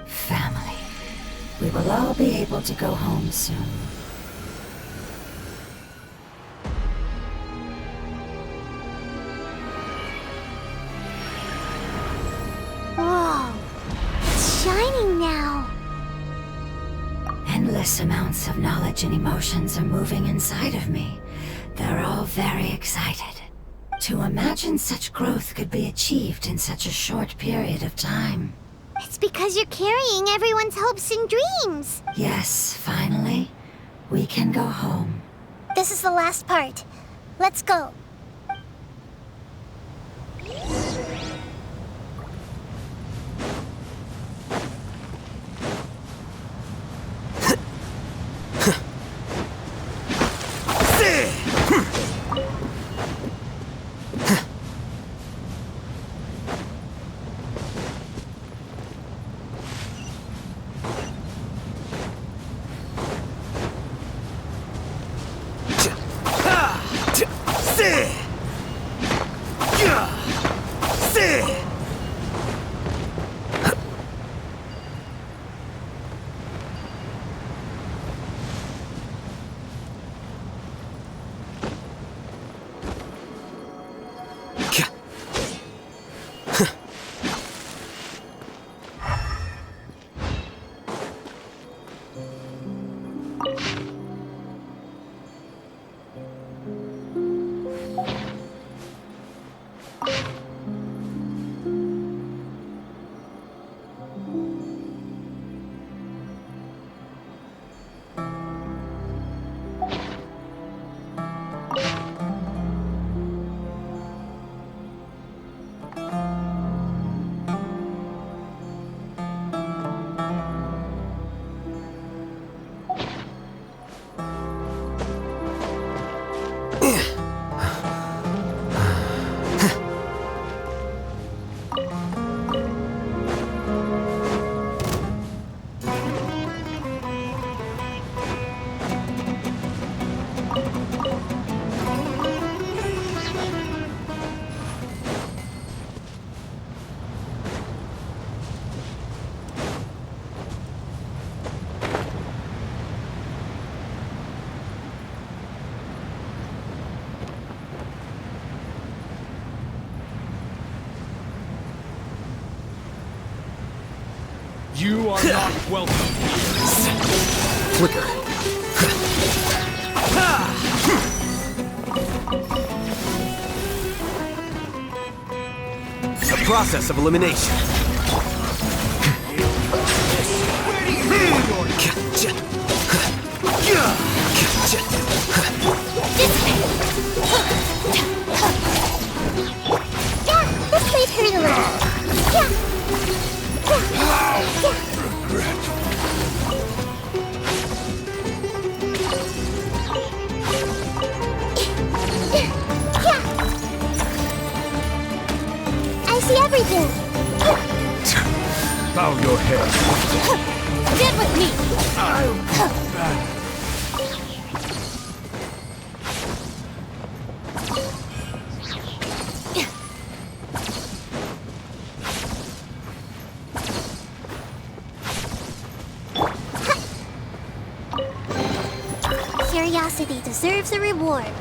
Family. We will all be able to go home soon. Whoa. amounts of knowledge and emotions are moving inside of me. They're all very excited. To imagine such growth could be achieved in such a short period of time. It's because you're carrying everyone's hopes and dreams. Yes, finally, we can go home. This is the last part. Let's go. You are not welcome. Flicker. A process of elimination. Yeah, this might hurt a little. Yeah. I see everything. Bow your head. Get with me! Curiosity deserves a reward.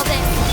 all this!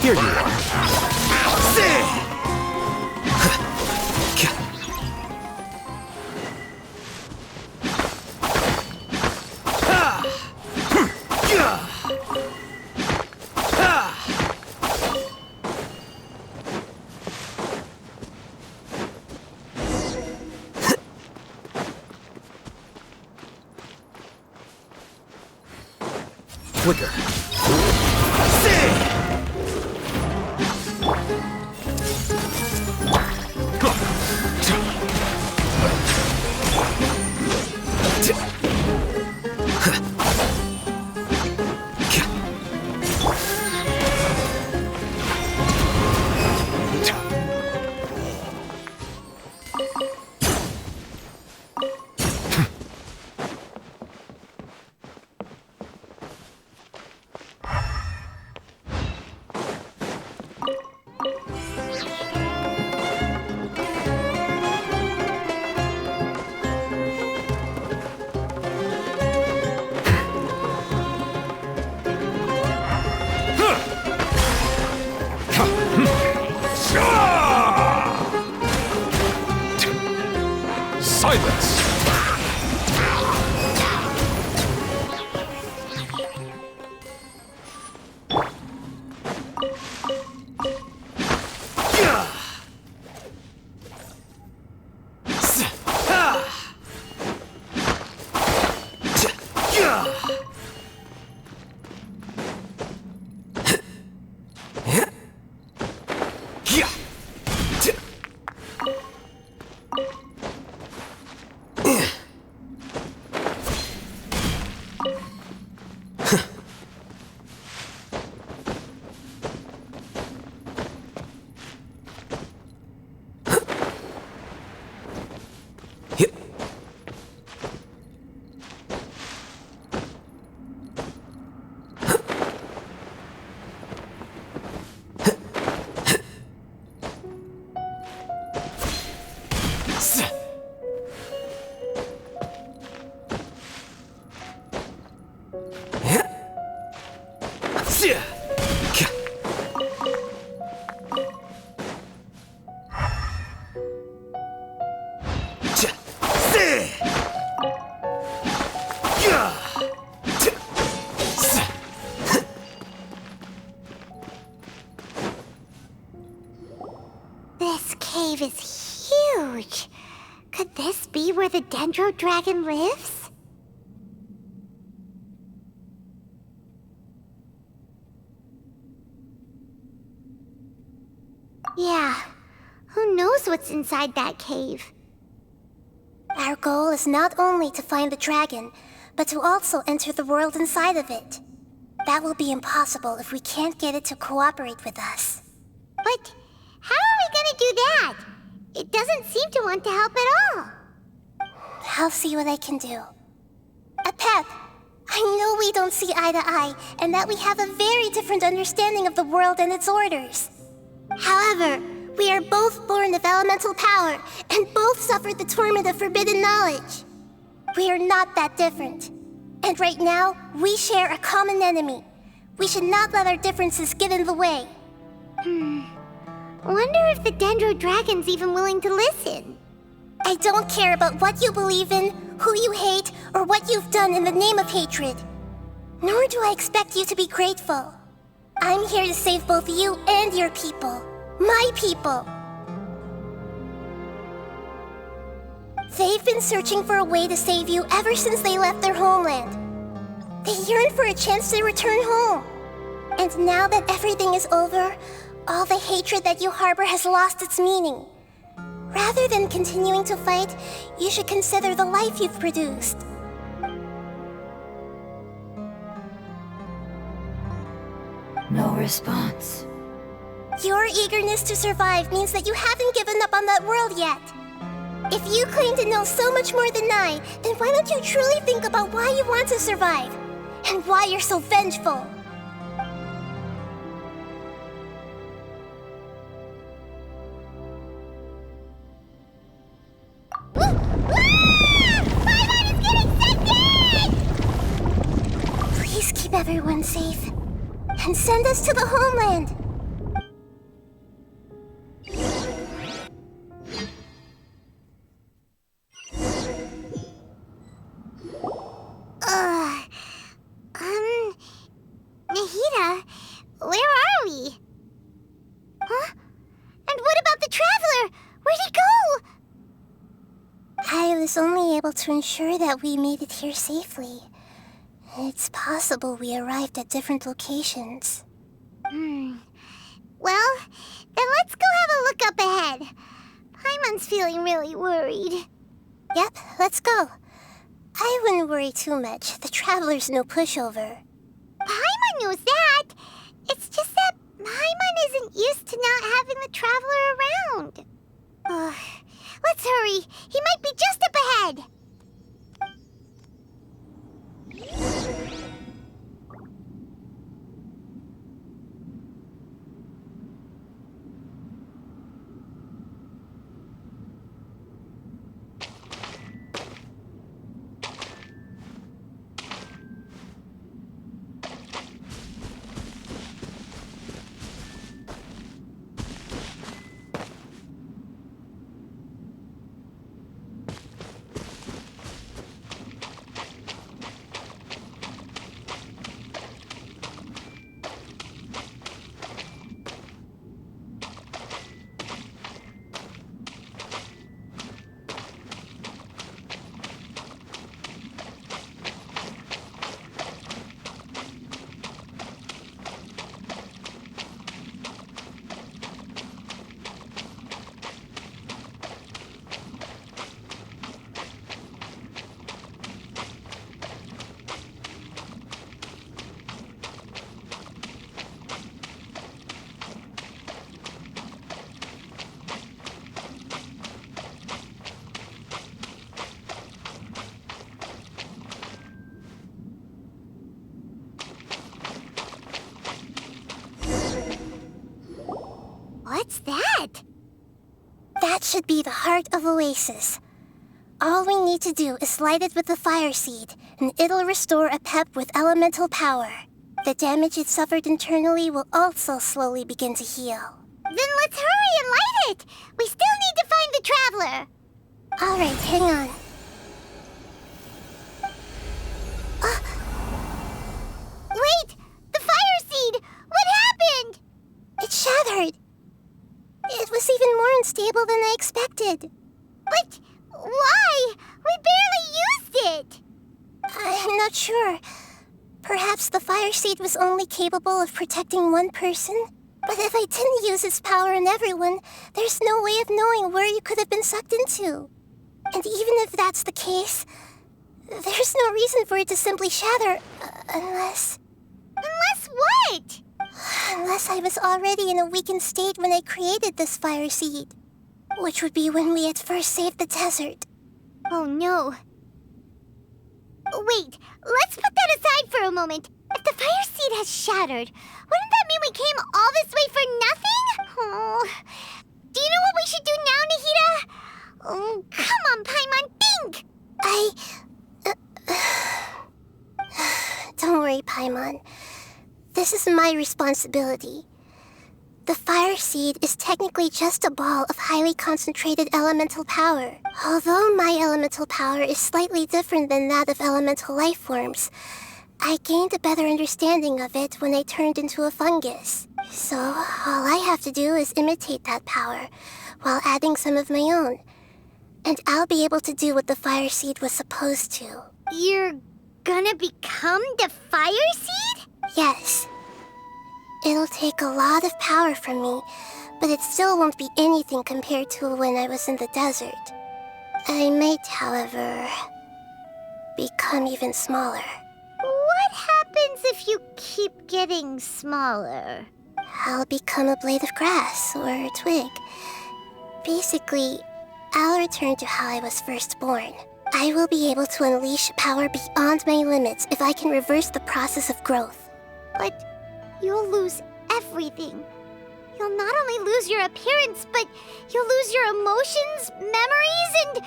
Here you are. Flicker. Silence! This cave is huge. Could this be where the Dendro Dragon lives? Yeah, who knows what's inside that cave? Our goal is not only to find the dragon, but to also enter the world inside of it. That will be impossible if we can't get it to cooperate with us. But how are we gonna do that? It doesn't seem to want to help at all. I'll see what I can do. Pep, I know we don't see eye to eye, and that we have a very different understanding of the world and its orders. However, we are both born of elemental power, and both suffered the torment of forbidden knowledge. We are not that different. And right now, we share a common enemy. We should not let our differences get in the way. Wonder if the Dendro Dragon's even willing to listen. I don't care about what you believe in, who you hate, or what you've done in the name of hatred. Nor do I expect you to be grateful. I'm here to save both you and your people. My people. They've been searching for a way to save you ever since they left their homeland. They yearn for a chance to return home. And now that everything is over, all the hatred that you harbor has lost its meaning. Rather than continuing to fight, you should consider the life you've produced. No response. Your eagerness to survive means that you haven't given up on that world yet. If you claim to know so much more than I, then why don't you truly think about why you want to survive? And why you're so vengeful? Please keep everyone safe. And send us to the homeland. Nahida, where are we? Huh? And what about the Traveler? Where'd he go? I was only able to ensure that we made it here safely. It's possible we arrived at different locations. Well, then let's go have a look up ahead. Paimon's feeling really worried. Yep, let's go. I wouldn't worry too much. The Traveler's no pushover. Paimon knows that. It's just that Paimon isn't used to not having the Traveler around. Let's hurry. He might be just up ahead. What's that? That should be the heart of Oasis. All we need to do is light it with the fire seed, and it'll restore a pep with elemental power. The damage it suffered internally will also slowly begin to heal. Then let's hurry and light it! We still need to find the Traveler! Alright, hang on. Wait! The fire seed! What happened? It shattered! It was even more unstable than I expected. But why? We barely used it! I'm not sure. Perhaps the fire seed was only capable of protecting one person? But if I didn't use its power on everyone, there's no way of knowing where you could have been sucked into. And even if that's the case, there's no reason for it to simply shatter, unless... Unless what? Unless I was already in a weakened state when I created this fire seed. Which would be when we had first saved the desert. Oh no. Wait, let's put that aside for a moment. If the fire seed has shattered, wouldn't that mean we came all this way for nothing? Oh. Do you know what we should do now, Nahida? Oh, come on, Paimon, think! Don't worry, Paimon. This is my responsibility. The fire seed is technically just a ball of highly concentrated elemental power. Although my elemental power is slightly different than that of elemental life forms, I gained a better understanding of it when I turned into a fungus. So, all I have to do is imitate that power, while adding some of my own. and I'll be able to do what the Fire Seed was supposed to. You're gonna become the Fire Seed? Yes. It'll take a lot of power from me, but it still won't be anything compared to when I was in the desert. I might, however, become even smaller. What happens if you keep getting smaller? I'll become a blade of grass or a twig. Basically, I'll return to how I was first born. I will be able to unleash power beyond my limits if I can reverse the process of growth. But you'll lose everything. You'll not only lose your appearance, but you'll lose your emotions, memories, and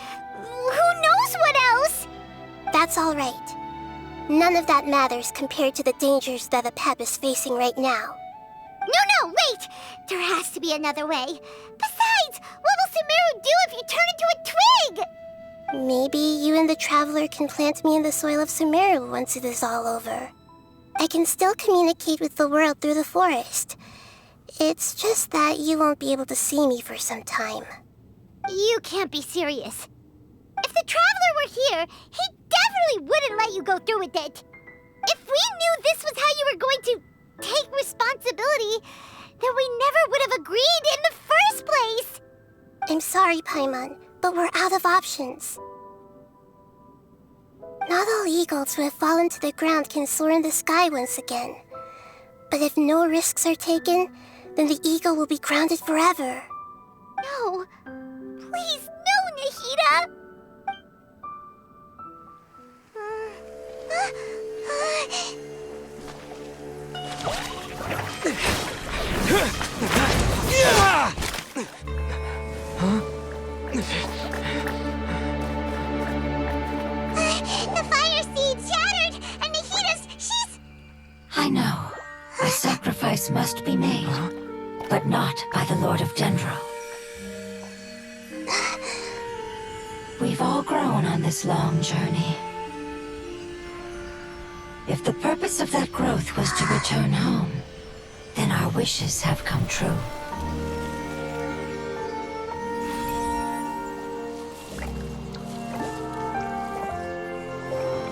who knows what else? That's all right. None of that matters compared to the dangers that a Pep is facing right now. No, wait! There has to be another way. Besides, what will Sumeru do if you turn into a twig? Maybe you and the Traveler can plant me in the soil of Sumeru once it is all over. I can still communicate with the world through the forest. It's just that you won't be able to see me for some time. You can't be serious. If the Traveler were here, he definitely wouldn't let you go through with it. If we knew this was how you were going to take responsibility, then we never would have agreed in the first place. I'm sorry, Paimon, but we're out of options. Not all eagles who have fallen to the ground can soar in the sky once again. But if no risks are taken, then the eagle will be grounded forever. No. Please, no, Nahida! The Fire Seed shattered, and she's... I know. A sacrifice must be made, but not by the Lord of Dendro. We've all grown on this long journey. If the purpose of that growth was to return home, then our wishes have come true.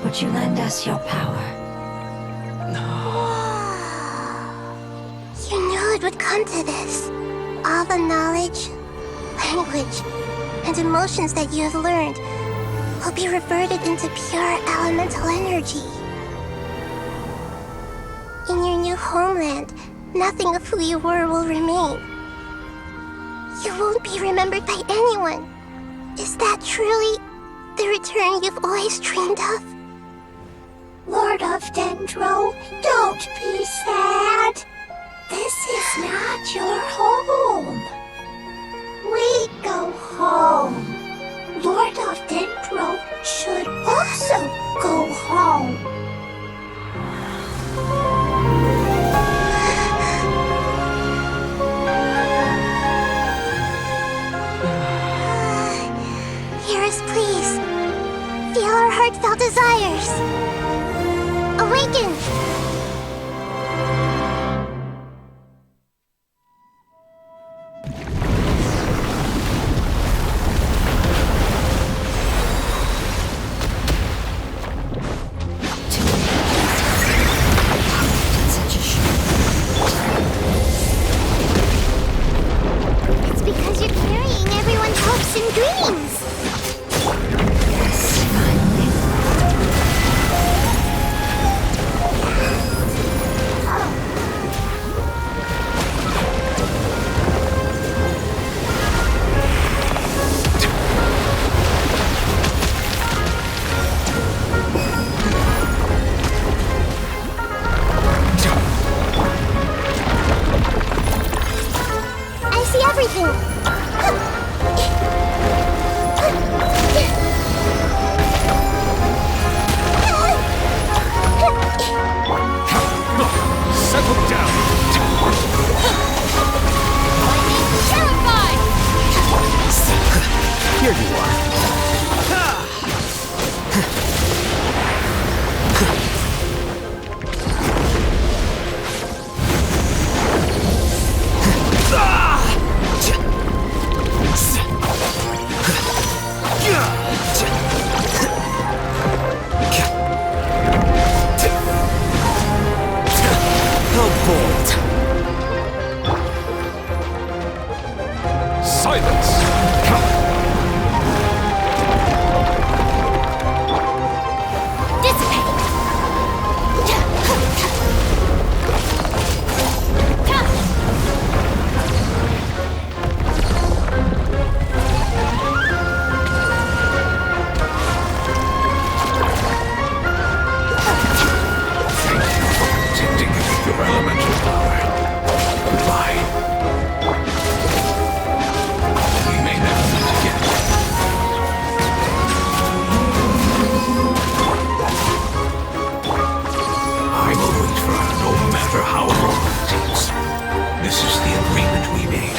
Would you lend us your power? You knew it would come to this. All the knowledge, language, and emotions that you have learned will be reverted into pure elemental energy. In your new homeland, nothing of who you were will remain. You won't be remembered by anyone. Is that truly the return you've always dreamed of? Lord of Dendro, don't be sad. This is not your home. We go home. Lord of Dendro should also go home. Hear us, please. Feel our heartfelt desires. Awaken! It's because you're carrying everyone's hopes and dreams. Yes, finally. I see everything! Settle down! Terrified! Here you are. Father. Goodbye. We may never meet again. I will wait for her no matter how long it takes. This is the agreement we made.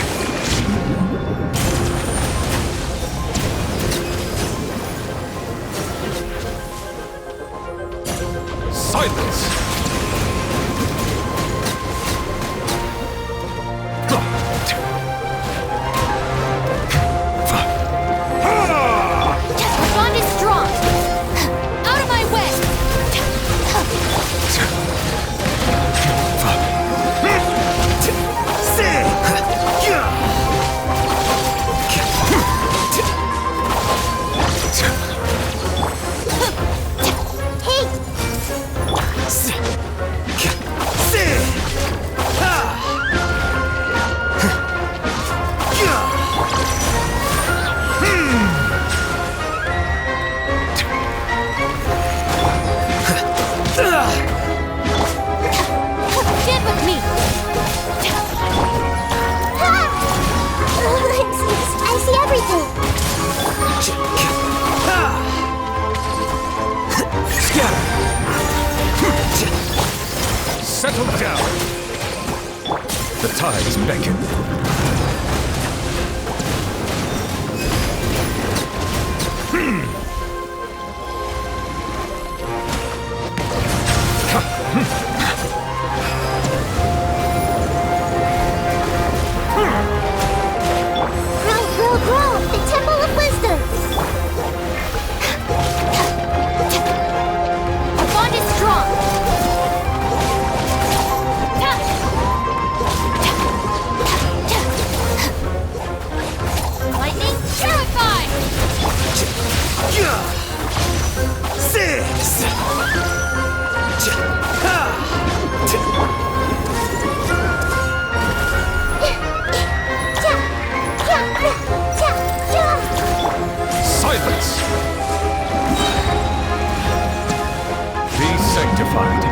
Silence! Our bond is strong. Out of my way. Stand with me. I see everything. Settle down! The tides beckon. Grow, the Temple of Wisdom. Our bond is strong. Lightning, purify. Silence! Be sanctified.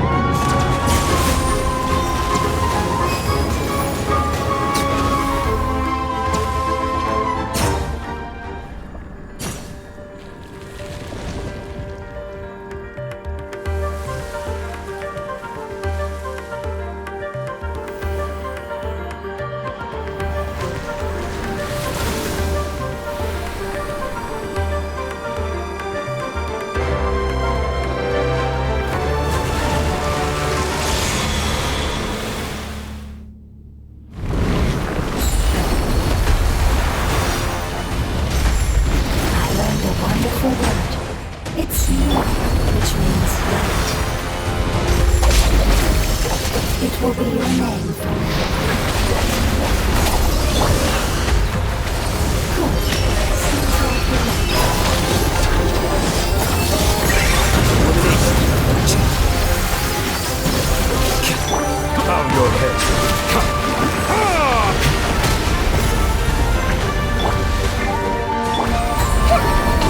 Wonderful word. It's new, which means light. It will be your name from now Good. Bow your head.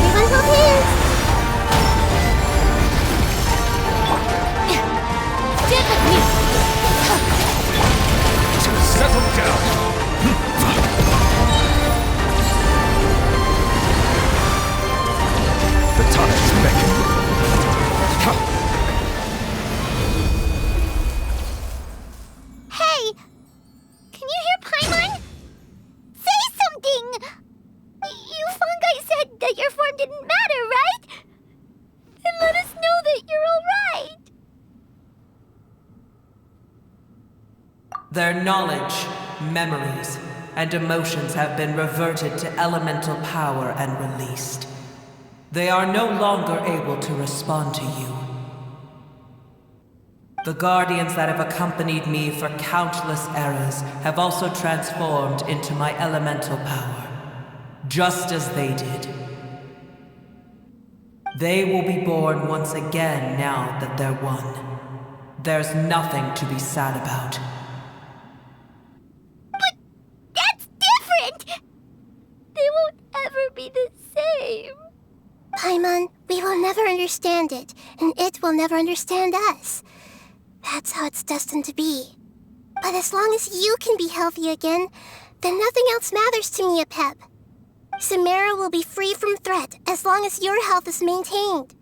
Everyone hold hands. Stand with me. Settle down. The tides beckon. Hey! Can you hear Paimon? Say something! You fungi said that your form didn't matter, right? Then let us know that you're alright! Their knowledge, memories, and emotions have been reverted to elemental power and released. They are no longer able to respond to you. The guardians that have accompanied me for countless eras have also transformed into my elemental power, just as they did. They will be born once again now that they're one. There's nothing to be sad about. But that's different! They won't ever be the same. Paimon, we will never understand it, and it will never understand us. That's how it's destined to be. But as long as you can be healthy again, then nothing else matters to me, Apep. Samara will be free from threat as long as your health is maintained.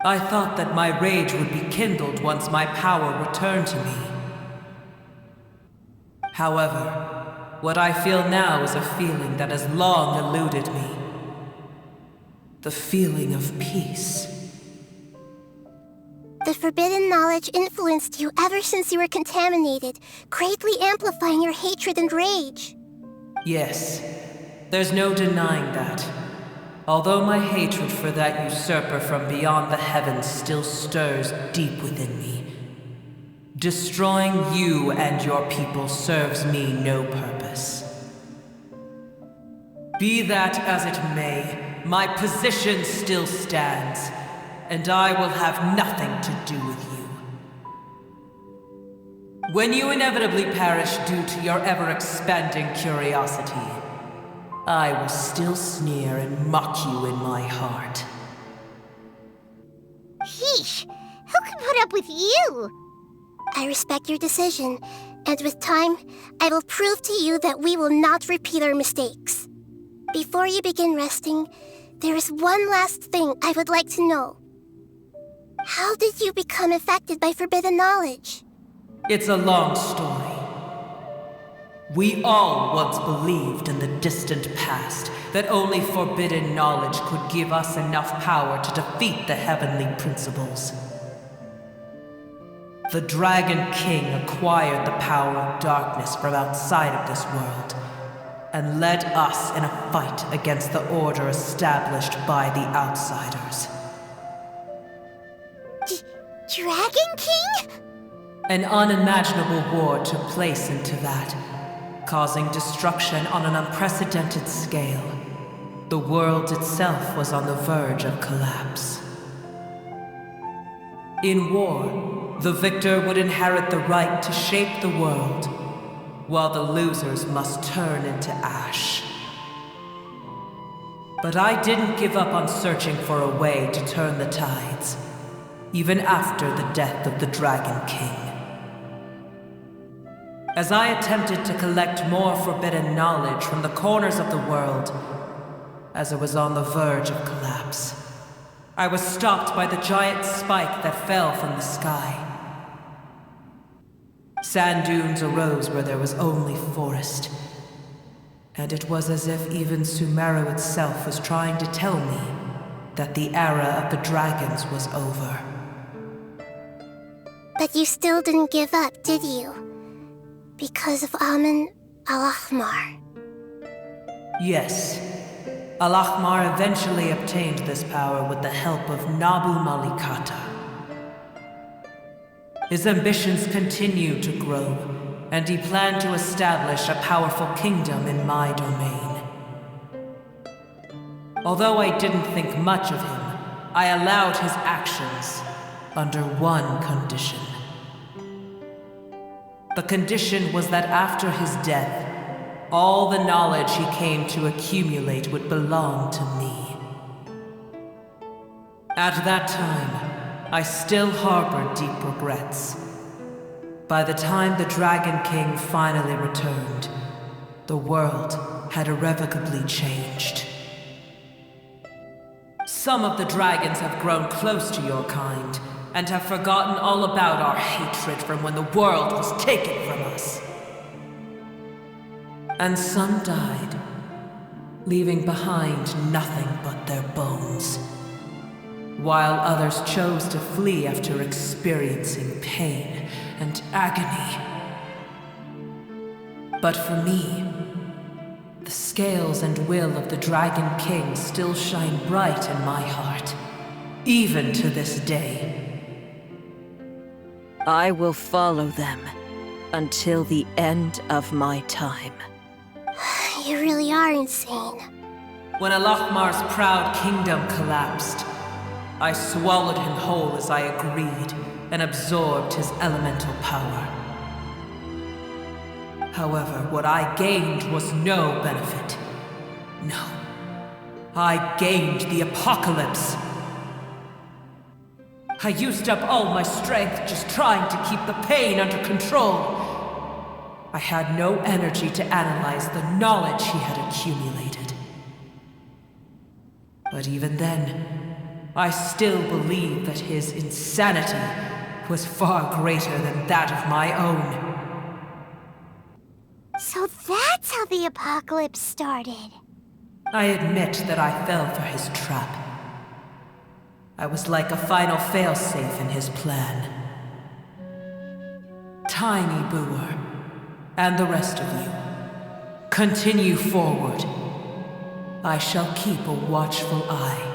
I thought that my rage would be kindled once my power returned to me. However, what I feel now is a feeling that has long eluded me. The feeling of peace. The forbidden knowledge influenced you ever since you were contaminated, greatly amplifying your hatred and rage. Yes, there's no denying that. Although my hatred for that usurper from beyond the heavens still stirs deep within me, destroying you and your people serves me no purpose. Be that as it may, my position still stands, and I will have nothing to do with you. When you inevitably perish due to your ever-expanding curiosity, I will still sneer and mock you in my heart. Heesh! Who can put up with you? I respect your decision, and with time, I will prove to you that we will not repeat our mistakes. Before you begin resting, there is one last thing I would like to know. How did you become affected by forbidden knowledge? It's a long story. We all once believed in the distant past that only forbidden knowledge could give us enough power to defeat the heavenly principles. The Dragon King acquired the power of darkness from outside of this world, and led us in a fight against the order established by the outsiders. Dragon King? An unimaginable war took place into that, causing destruction on an unprecedented scale. The world itself was on the verge of collapse. In war, the victor would inherit the right to shape the world, while the losers must turn into ash. But I didn't give up on searching for a way to turn the tides, even after the death of the Dragon King. As I attempted to collect more forbidden knowledge from the corners of the world, as it was on the verge of collapse, I was stopped by the giant spike that fell from the sky. Sand dunes arose where there was only forest, and it was as if even Sumeru itself was trying to tell me that the era of the dragons was over. But you still didn't give up, did you? Because of Amun Al-Ahmar. Yes. Al-Ahmar eventually obtained this power with the help of Nabu Malikata. His ambitions continued to grow, and he planned to establish a powerful kingdom in my domain. Although I didn't think much of him, I allowed his actions under one condition. The condition was that after his death, all the knowledge he came to accumulate would belong to me. At that time, I still harbored deep regrets. By the time the Dragon King finally returned, the world had irrevocably changed. Some of the dragons have grown close to your kind, and have forgotten all about our hatred from when the world was taken from us. And some died, leaving behind nothing but their bones, while others chose to flee after experiencing pain and agony. But for me, the scales and will of the Dragon King still shine bright in my heart, even to this day. I will follow them until the end of my time. You really are insane. When Al-Ahmar's proud kingdom collapsed, I swallowed him whole as I agreed and absorbed his elemental power. However, what I gained was no benefit. No. I gained the apocalypse. I used up all my strength just trying to keep the pain under control. I had no energy to analyze the knowledge he had accumulated. But even then, I still believed that his insanity was far greater than that of my own. So that's how the apocalypse started. I admit that I fell for his trap. I was like a final failsafe in his plan. Tiny Booer, and the rest of you, continue forward. I shall keep a watchful eye.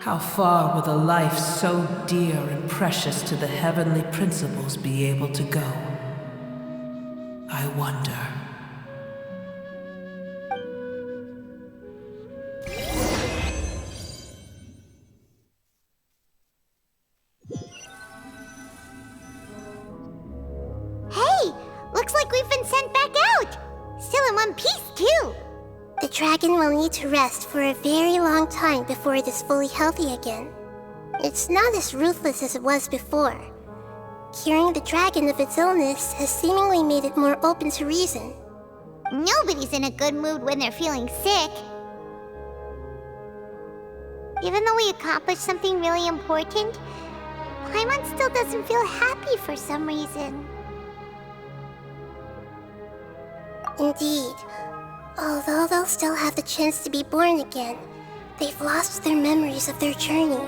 How far will a life so dear and precious to the heavenly principles be able to go? I wonder. Hey! Looks like we've been sent back out! Still in one piece, too! The dragon will need to rest for a very long time before it is fully healthy again. It's not as ruthless as it was before. Curing the dragon of its illness has seemingly made it more open to reason. Nobody's in a good mood when they're feeling sick. Even though we accomplished something really important, Paimon still doesn't feel happy for some reason. Indeed. Although they'll still have the chance to be born again, they've lost their memories of their journey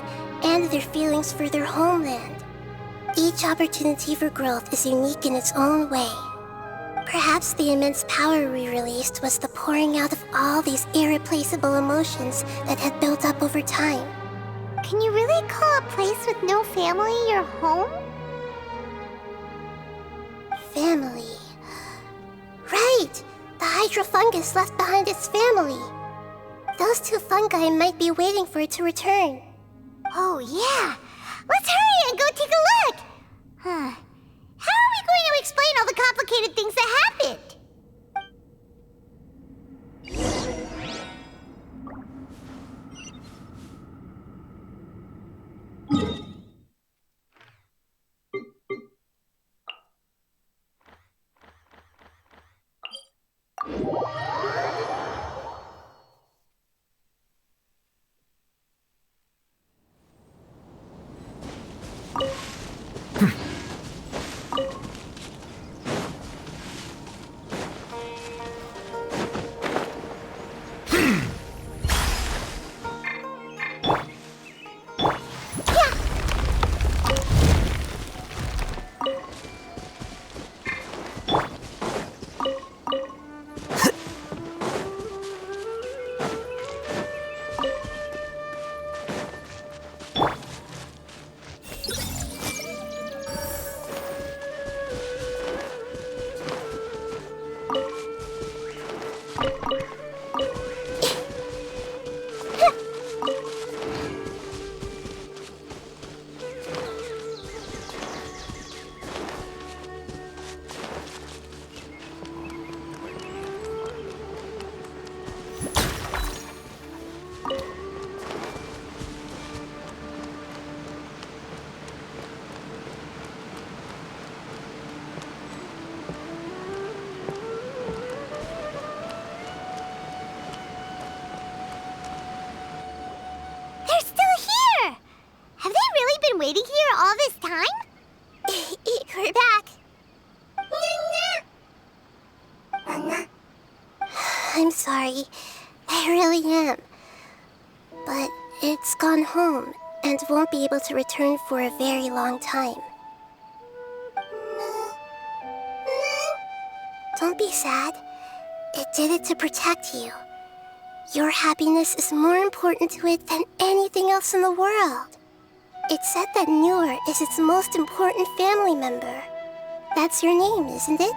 and their feelings for their homeland. Each opportunity for growth is unique in its own way. Perhaps the immense power we released was the pouring out of all these irreplaceable emotions that had built up over time. Can you really call a place with no family your home? Family. Right! The hydrofungus left behind its family. Those two fungi might be waiting for it to return. Oh, yeah! Let's hurry and go take a look! Huh. How are we going to explain all the complicated things that happened? Waiting here all this time? We're back. I'm sorry. I really am. But it's gone home and won't be able to return for a very long time. Don't be sad. It did it to protect you. Your happiness is more important to it than anything else in the world. It's said that Newer is its most important family member. That's your name, isn't it?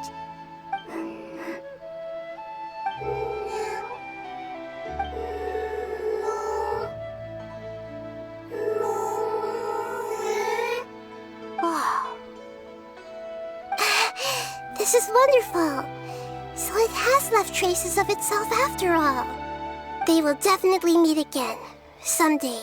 Oh. This is wonderful. So it has left traces of itself after all. They will definitely meet again, someday.